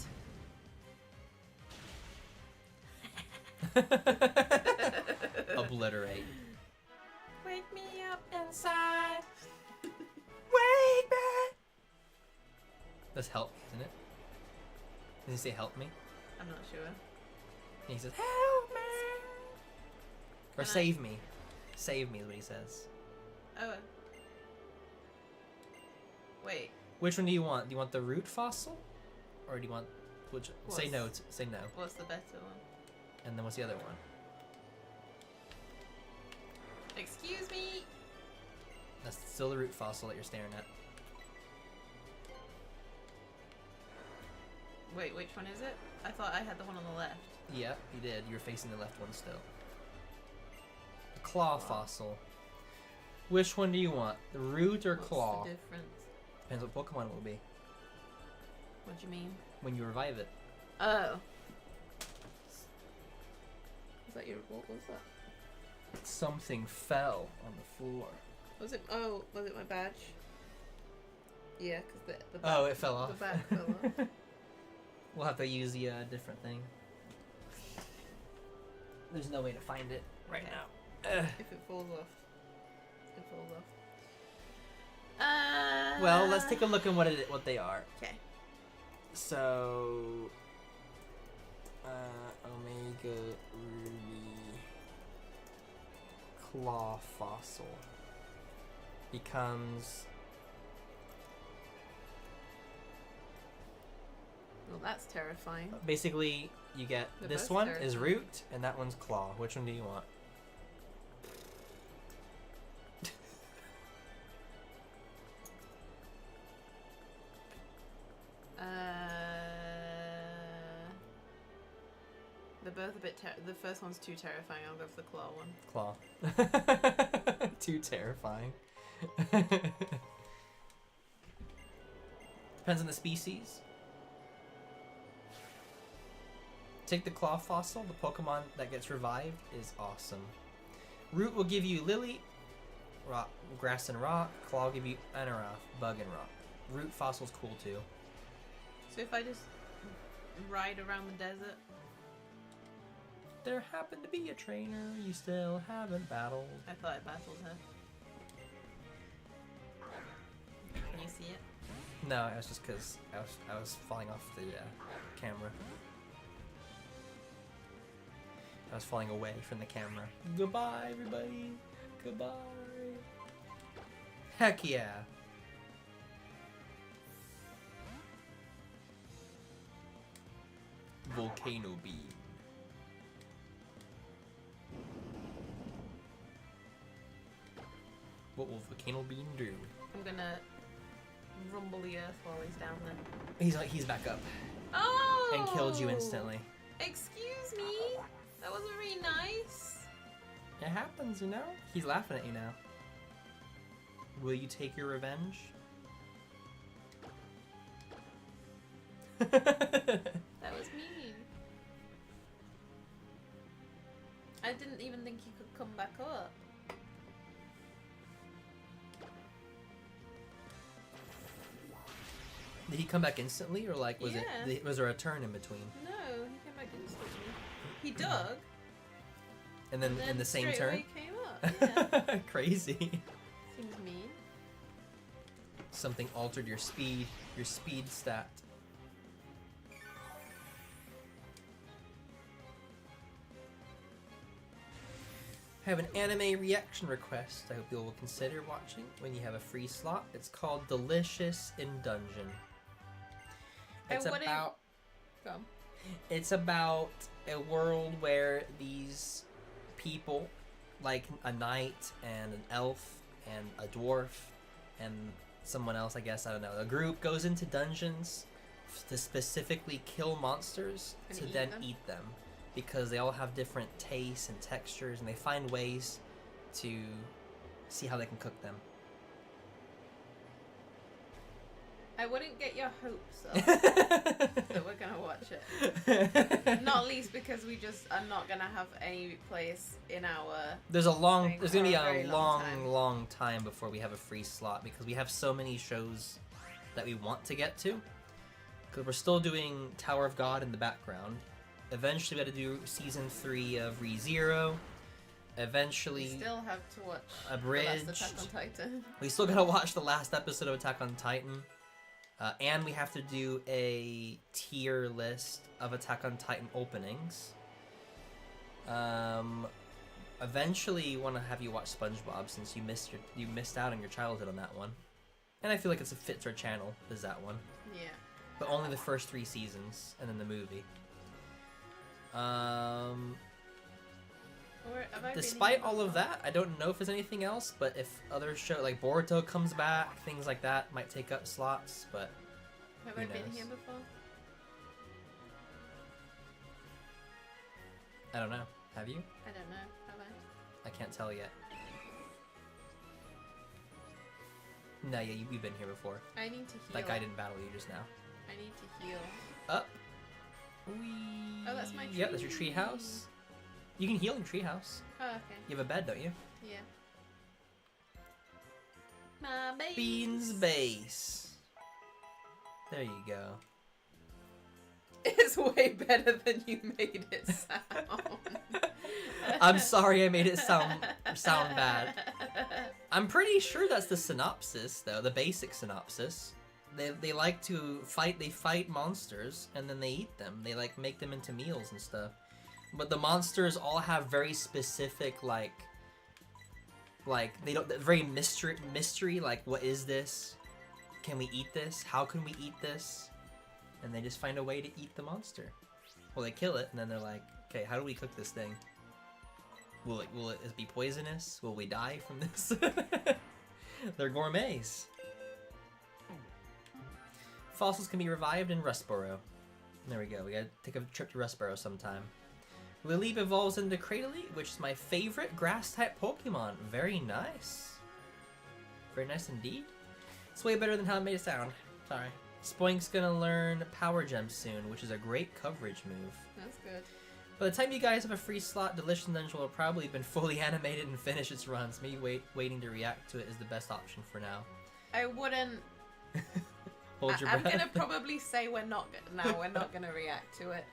Obliterate. Wake me up inside. Wake me! That's help, isn't it? Does he say help me? I'm not sure. And he says, help me! Or save me. Save me is what he says. Oh. Wait. Which one do you want? Do you want the root fossil? Or do you want... Which? Say no. Say no. What's the better one? And then what's the other one? Excuse me! That's still the root fossil that you're staring at. Wait, which one is it? I thought I had the one on the left. Yeah, you did. You're facing the left one still. The claw fossil. Which one do you want? The root or claw? What's the difference? Depends what Pokemon it will be. What do you mean? When you revive it. Oh. Was that your... What was that? Something fell on the floor. Was it... Oh, was it my badge? Yeah, because the Oh, it fell off. The badge fell off. We'll have to use the different thing. There's no way to find it right now. If it falls off. It falls off. Well, let's take a look at what they are. Okay. So, Omega Ruby Claw Fossil becomes... Well, that's terrifying. Basically, you get They're this both one is terrifying. root, and that one's claw. Which one do you want? They're both a bit. The first one's too terrifying. I'll go for the claw one. Claw. Too terrifying. Depends on the species. Take the claw fossil. The Pokemon that gets revived is awesome. Root will give you Lily, rock, grass and rock. Claw will give you Anorath, bug and rock. Root fossil's cool too. So if I just ride around the desert. There happened to be a trainer you still haven't battled. I thought I battled her. Can you see it? No, it was just because I was falling off the camera. I was falling away from the camera. Goodbye, everybody. Goodbye. Heck yeah. Volcano Beam. What will Volcano Beam do? I'm gonna rumble the earth while he's down there. He's back up. Oh! And killed you instantly. Excuse me? That wasn't very nice. It happens, you know? He's laughing at you now. Will you take your revenge? That was mean. I didn't even think you could come back up. Did he come back instantly, or like was was there a turn in between? No, he came back instantly. He dug. And then in the same straight turn? away came up. Yeah. Crazy. Seems mean. Something altered your speed stat. I have an anime reaction request I hope you will consider watching when you have a free slot. It's called Delicious in Dungeon. It's about a world where these people, like a knight and an elf and a dwarf and someone else, I guess, I don't know, a group goes into dungeons to specifically kill monsters And to eat then them? eat them, because they all have different tastes and textures, and they find ways to see how they can cook them. I wouldn't get your hopes up that we're gonna watch it. Not least because we just are not gonna have any place in our... There's gonna be for a a very long time. long time before we have a free slot, because we have so many shows that we want to get to. Because we're still doing Tower of God in the background. Eventually we got to do season 3 of ReZero. Eventually, We still have to watch Abridged. The last Attack on Titan. we still gotta watch the last episode of Attack on Titan. And we have to do a tier list of Attack on Titan openings. eventually want to have you watch SpongeBob since you missed out on your childhood on that one. And I feel like it's a fit to our channel, is that one. Yeah. But only the first 3 seasons, and then the movie. Despite all of that, I don't know if there's anything else, but if other show like Boruto comes back, things like that might take up slots, but have I been here before? I don't know. Have you? I don't know. Have I? I can't tell yet. No, yeah, you've been here before. I need to heal. That guy didn't battle you just now. I need to heal. Up. Whee. Oh, that's my tree. Yep, that's your tree house. You can heal in tree house. Oh, okay. You have a bed, don't you? Yeah. My base. Bean's base. There you go. It's way better than you made it sound. I'm sorry I made it sound bad. I'm pretty sure that's the synopsis, though, the basic synopsis. They like to fight. They fight monsters and then they eat them. They like make them into meals and stuff. But the monsters all have very specific like they don't very mystery. Like, what is this? Can we eat this? How can we eat this? And they just find a way to eat the monster. Well, they kill it and then they're like, okay, how do we cook this thing? Will it be poisonous? Will we die from this? They're gourmets. Fossils can be revived in Rustboro. There we go. We gotta take a trip to Rustboro sometime. Lileep evolves into Cradily, which is my favorite grass-type Pokemon. Very nice. Very nice indeed. It's way better than how it made it sound. Sorry. Spoink's gonna learn Power Gem soon, which is a great coverage move. That's good. By the time you guys have a free slot, Delicious Dungeon will have probably been fully animated and finished its runs. Me waiting to react to it is the best option for now. I wouldn't... Hold your I'm breath. gonna probably say we're not gonna react to it,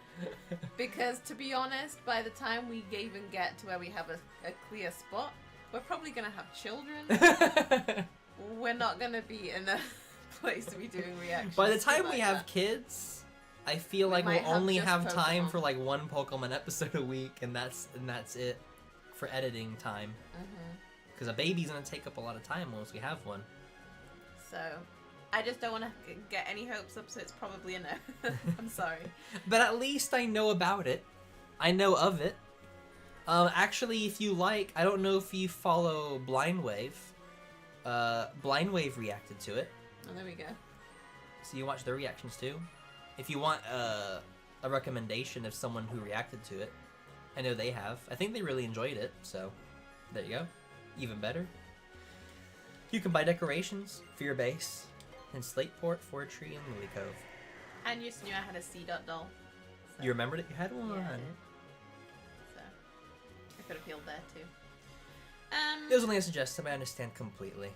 because to be honest, by the time we even get to where we have a clear spot, we're probably gonna have children. We're not gonna be in a place to be doing reactions. By the time like we have kids, I feel like we'll only have time for like 1 Pokemon episode a week, and that's it for editing time. Because a baby's gonna take up a lot of time once we have one. So. I just don't want to get any hopes up, so it's probably a no. I'm sorry. But at least I know about it. I know of it. Actually, if you like, I don't know if you follow Blindwave. Blindwave reacted to it. Oh, there we go. So you watch their reactions too. If you want a recommendation of someone who reacted to it, I know they have. I think they really enjoyed it, so there you go. Even better. You can buy decorations for your base. In Slateport, Fortree, and Lily Cove. I just knew I had a C-Dot doll. So. You remembered it? You had one. Yeah, I did. So I could have healed there too. It was only a suggestion. I understand completely.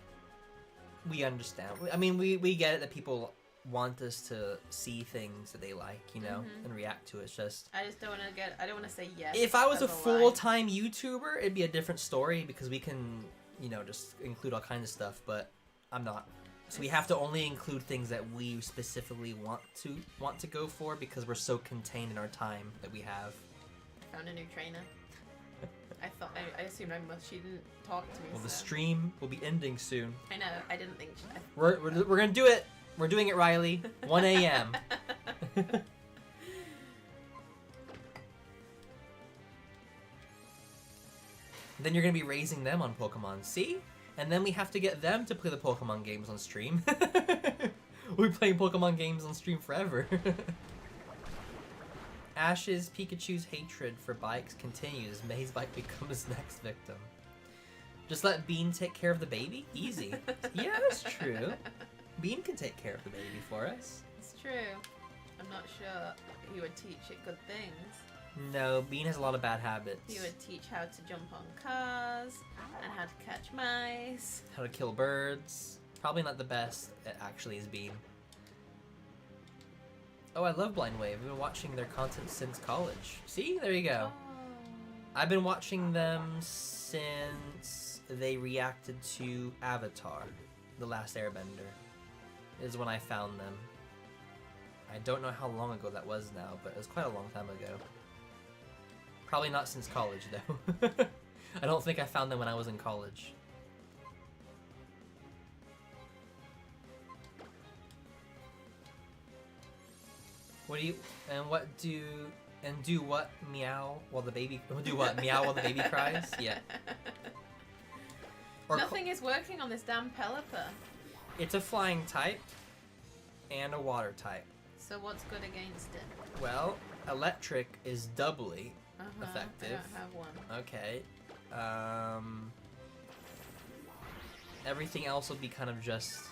We understand. I mean, we get it that people want us to see things that they like, you know, and react to it. It's just I just don't want to get. I don't want to say yes. If I was a full-time YouTuber, it'd be a different story because we can, you know, just include all kinds of stuff. But I'm not. So we have to only include things that we specifically want to go for because we're so contained in our time that we have. I found a new trainer. I assumed she didn't talk to me. Well, the stream will be ending soon. I know. I didn't think. We're gonna do it. We're doing it, Riley. 1 a.m. Then you're gonna be raising them on Pokemon. See? And then we have to get them to play the Pokemon games on stream. We're playing Pokemon games on stream forever. Ash's Pikachu's hatred for bikes continues. May's bike becomes next victim. Just let Bean take care of the baby? Easy. Yeah, that's true. Bean can take care of the baby for us. It's true. I'm not sure he would teach it good things. No, Bean has a lot of bad habits. He would teach how to jump on cars, and how to catch mice. How to kill birds. Probably not the best at actually is Bean. Oh, I love Blindwave. I've been watching their content since college. See? There you go. Oh. I've been watching them since they reacted to Avatar, The Last Airbender. Is when I found them. I don't know how long ago that was now, but it was quite a long time ago. Probably not since college, though. I don't think I found them when I was in college. What do you do what meow while the baby meow while the baby cries? Yeah. Or Nothing is working on this damn Pelipper. It's a flying type and a water type. So what's good against it? Well, electric is doubly effective. I don't have one. Okay. Everything else will be kind of just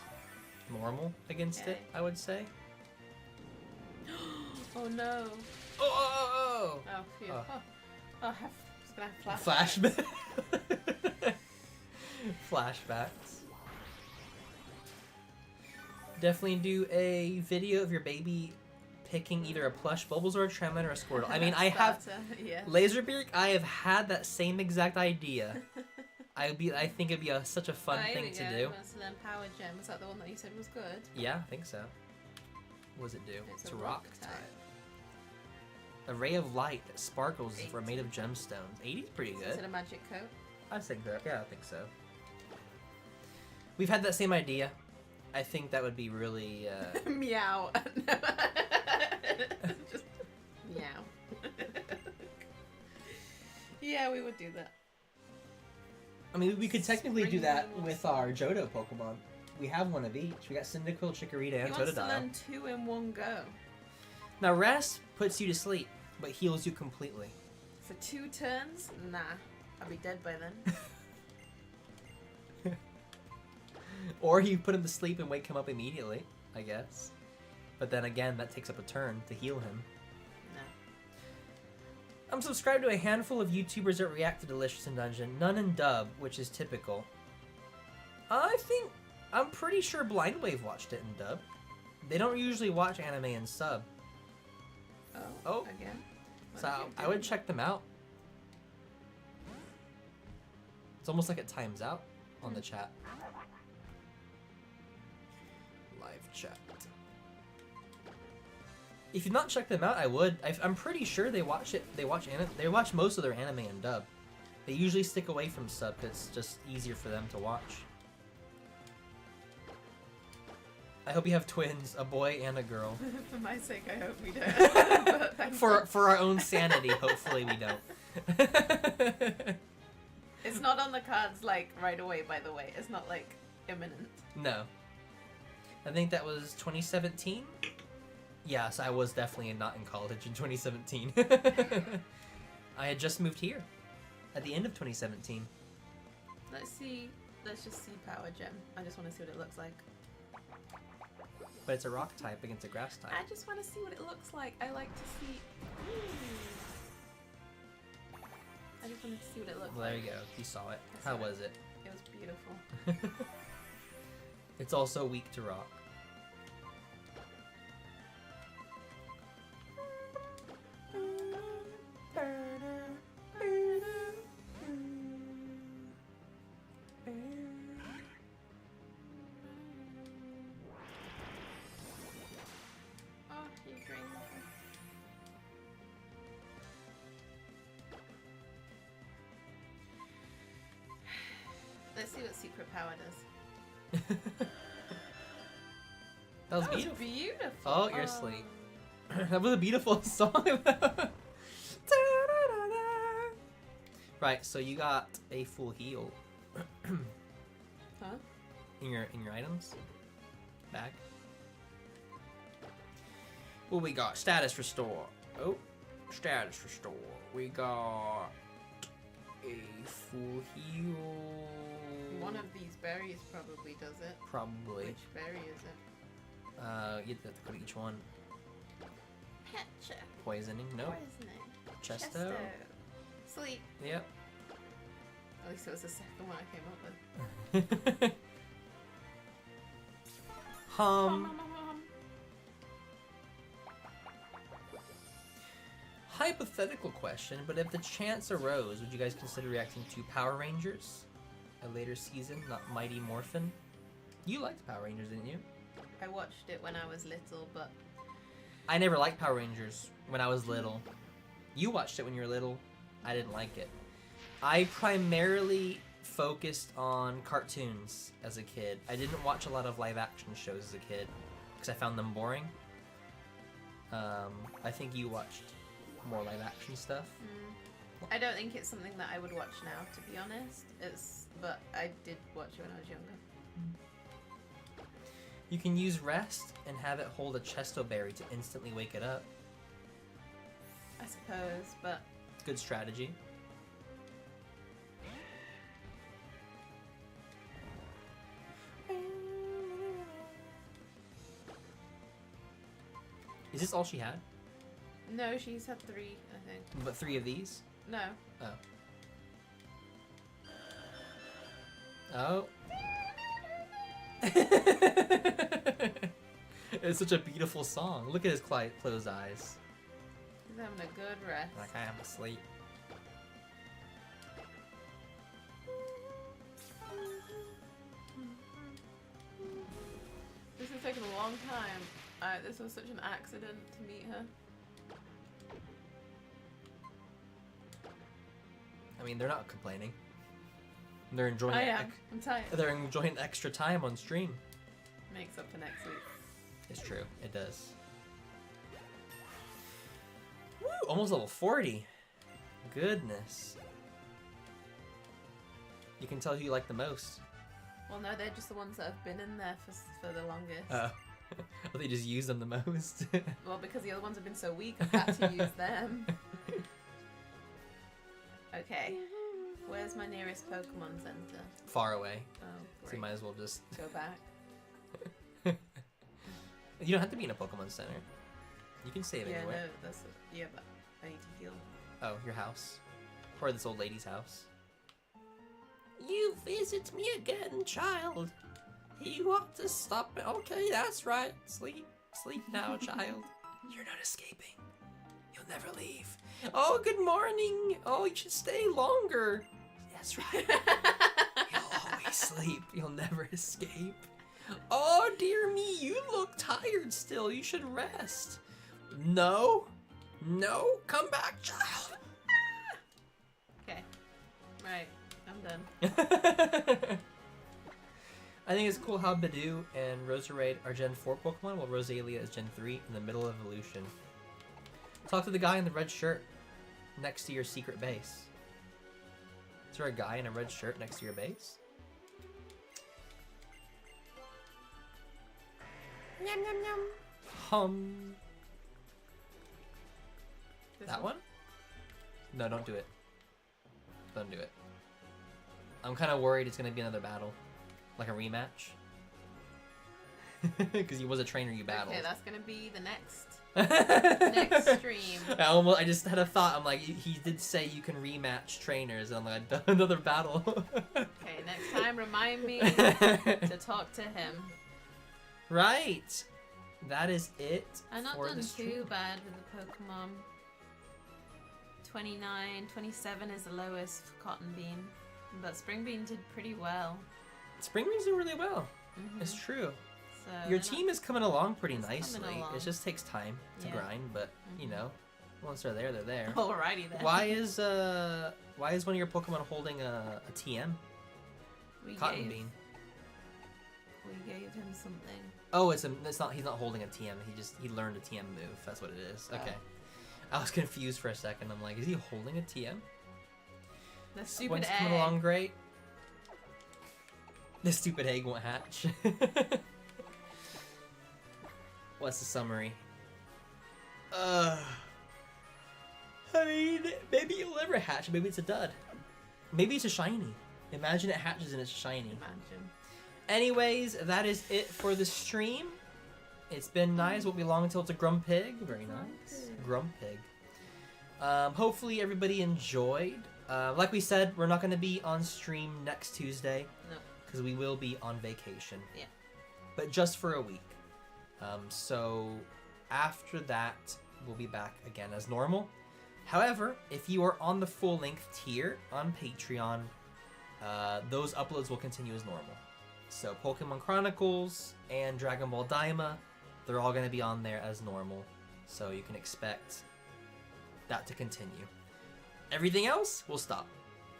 normal against it, I would say. Oh no. Oh! Oh, phew. Oh. I was gonna have flashbacks. Flashbacks. Definitely do a video of your baby picking either a plush Bulbasaur, or a Tremon, or a Squirtle. I mean, I have Laserbeak. I have had that same exact idea. I think it'd be such a fun thing to do. Then Power Gem. Was that the one that you said was good? Yeah, I think so. What does it do? It's a rock type. A ray of light that sparkles if we're made of gemstones. 80's pretty good. Is it a magic coat? I think that. Yeah, I think so. We've had that same idea. I think that would be really. Meow. Just meow. Yeah, we would do that. I mean, we could technically do that with our Johto Pokemon. We have one of each. We got Cyndaquil, Chikorita, and Totodile. He wants to learn 2 in one go. Now, rest puts you to sleep, but heals you completely. For 2 turns? Nah. I'll be dead by then. Or you put him to sleep and wake him up immediately, I guess. But then again, that takes up a turn to heal him. No. I'm subscribed to a handful of YouTubers that react to Delicious in Dungeon. None in dub, which is typical. I'm pretty sure Blind Wave watched it in dub. They don't usually watch anime in sub. Oh. Again? So I would check them out. It's almost like it times out on the chat. Live chat. If you've not checked them out, I would. I'm pretty sure they watch it. They watch most of their anime in dub. They usually stick away from sub because it's just easier for them to watch. I hope you have twins, a boy and a girl. For my sake, I hope we don't. But for our own sanity, hopefully we don't. It's not on the cards like right away, by the way. It's not like imminent. No. I think that was 2017. Yes, I was definitely not in college in 2017. I had just moved here at the end of 2017. Let's just see Power Gem. I just want to see what it looks like. But it's a rock type against a grass type. I just want to see what it looks like. I like to see. I just wanted to see what it looked like. There you go. You saw it. How was it? It was beautiful. It's also weak to rock. Let's see what Secret Power does. That was beautiful. Oh, you're asleep. That was a beautiful song. Right, so you got a full heal. Huh? In your items bag. What we got? Status restore. Oh, status restore. We got a full heal. One of these berries probably does it. Probably. Which berry is it? You have to go to each one. Petcha. Poisoning. Nope. Poisoning. Chesto. Sleep. Yep. At least it was the second one I came up with. Hypothetical question, but if the chance arose, would you guys consider reacting to Power Rangers? A later season, not Mighty Morphin? You liked Power Rangers, didn't you? I watched it when I was little, but... I never liked Power Rangers when I was little. You watched it when you were little. I didn't like it. I primarily focused on cartoons as a kid. I didn't watch a lot of live action shows as a kid because I found them boring. I think you watched more live action stuff. I don't think it's something that I would watch now, to be honest. But I did watch it when I was younger. You can use rest and have it hold a chesto berry to instantly wake it up. I suppose, but Good strategy. Is this all she had? no, she's had 3, I think. But 3 of these? No. Oh. It's such a beautiful song. Look at his closed eyes. He's having a good rest. Like I am asleep. This has taken a long time. This was such an accident to meet her. I mean, they're not complaining. They're enjoying. I am. I'm tired. They're enjoying extra time on stream. Makes up for next week. It's true. It does. Woo! Almost level 40. Goodness. You can tell who you like the most. Well, no, they're just the ones that have been in there for the longest. Well, they just use them the most. Well, because the other ones have been so weak, I've had to use them. Okay. Where's my nearest Pokemon Center? Far away. Oh, great. So you might as well just... Go back. You don't have to be in a Pokemon Center. You can save Yeah, anywhere. no, that's... Yeah, but I need to heal. Oh, your house. Or this old lady's house. You visit me again, child. You want to stop me? Okay, that's right. Sleep. Sleep now, child. You're not escaping. You'll never leave. Oh, good morning. Oh, you should stay longer. That's right. You'll always sleep. You'll never escape. Oh, dear me. You look tired still. You should rest. No. No. Come back, child. Okay. Right. I'm done. I think it's cool how Beau and Roserade are Gen 4 Pokemon, while Rosalia is Gen 3 in the middle of evolution. Talk to the guy in the red shirt next to your secret base. Is there a guy in a red shirt next to your base? Yum yum yum. That one? No, don't do it. Don't do it. I'm kind of worried it's going to be another battle. Like a rematch. Because he was a trainer you battled. Okay, that's going to be the next stream. I just had a thought. I'm like, he did say you can rematch trainers. And I'm like, another battle. Okay, next time remind me to talk to him. Right. That is it. I'm not for done the stream. too bad with the Pokemon. 29, 27 is the lowest for Cotton Bean. But Spring Bean did pretty well. Spring Bean's doing really well. It's true. So Your team is coming along pretty It's nicely. coming along. It just takes time to Yeah. grind, but you know, once they're there, they're there. Alrighty then. Why is one of your Pokemon holding a TM? Cotton Bean. We gave him something. Oh, it's not. He's not holding a TM. He learned a TM move. That's what it is. Oh. Okay. I was confused for a second. I'm like, is he holding a TM? The stupid One's egg. coming along great. The stupid egg won't hatch. What's the summary? I mean, maybe it'll never hatch. Maybe it's a dud. Maybe it's a shiny. Imagine it hatches and it's shiny. Imagine. Anyways, that is it for the stream. It's been nice. Won't be long until it's a Grumpig. Very nice. Grumpig. Hopefully everybody enjoyed. Like we said, we're not going to be on stream next Tuesday. No. Because we will be on vacation. Yeah. But just for a week. So after that, we'll be back again as normal. However, if you are on the full-length tier on Patreon, those uploads will continue as normal. So Pokemon Chronicles and Dragon Ball Daima, they're all going to be on there as normal. So you can expect that to continue. Everything else will stop.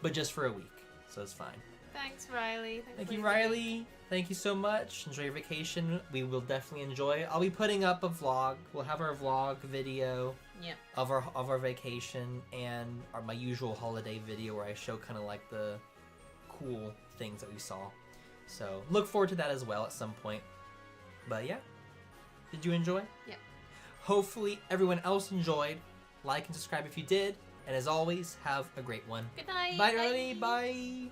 but just for a week, so it's fine. Thanks, Riley. Thank you, Riley. Thank you so much. Enjoy your vacation. We will definitely enjoy it. I'll be putting up a vlog. We'll have our vlog video of our vacation and my usual holiday video where I show kind of like the cool things that we saw. So look forward to that as well at some point. But yeah, did you enjoy? Yeah. Hopefully everyone else enjoyed. Like and subscribe if you did. And as always, have a great one. Good night. Bye, everybody. Bye.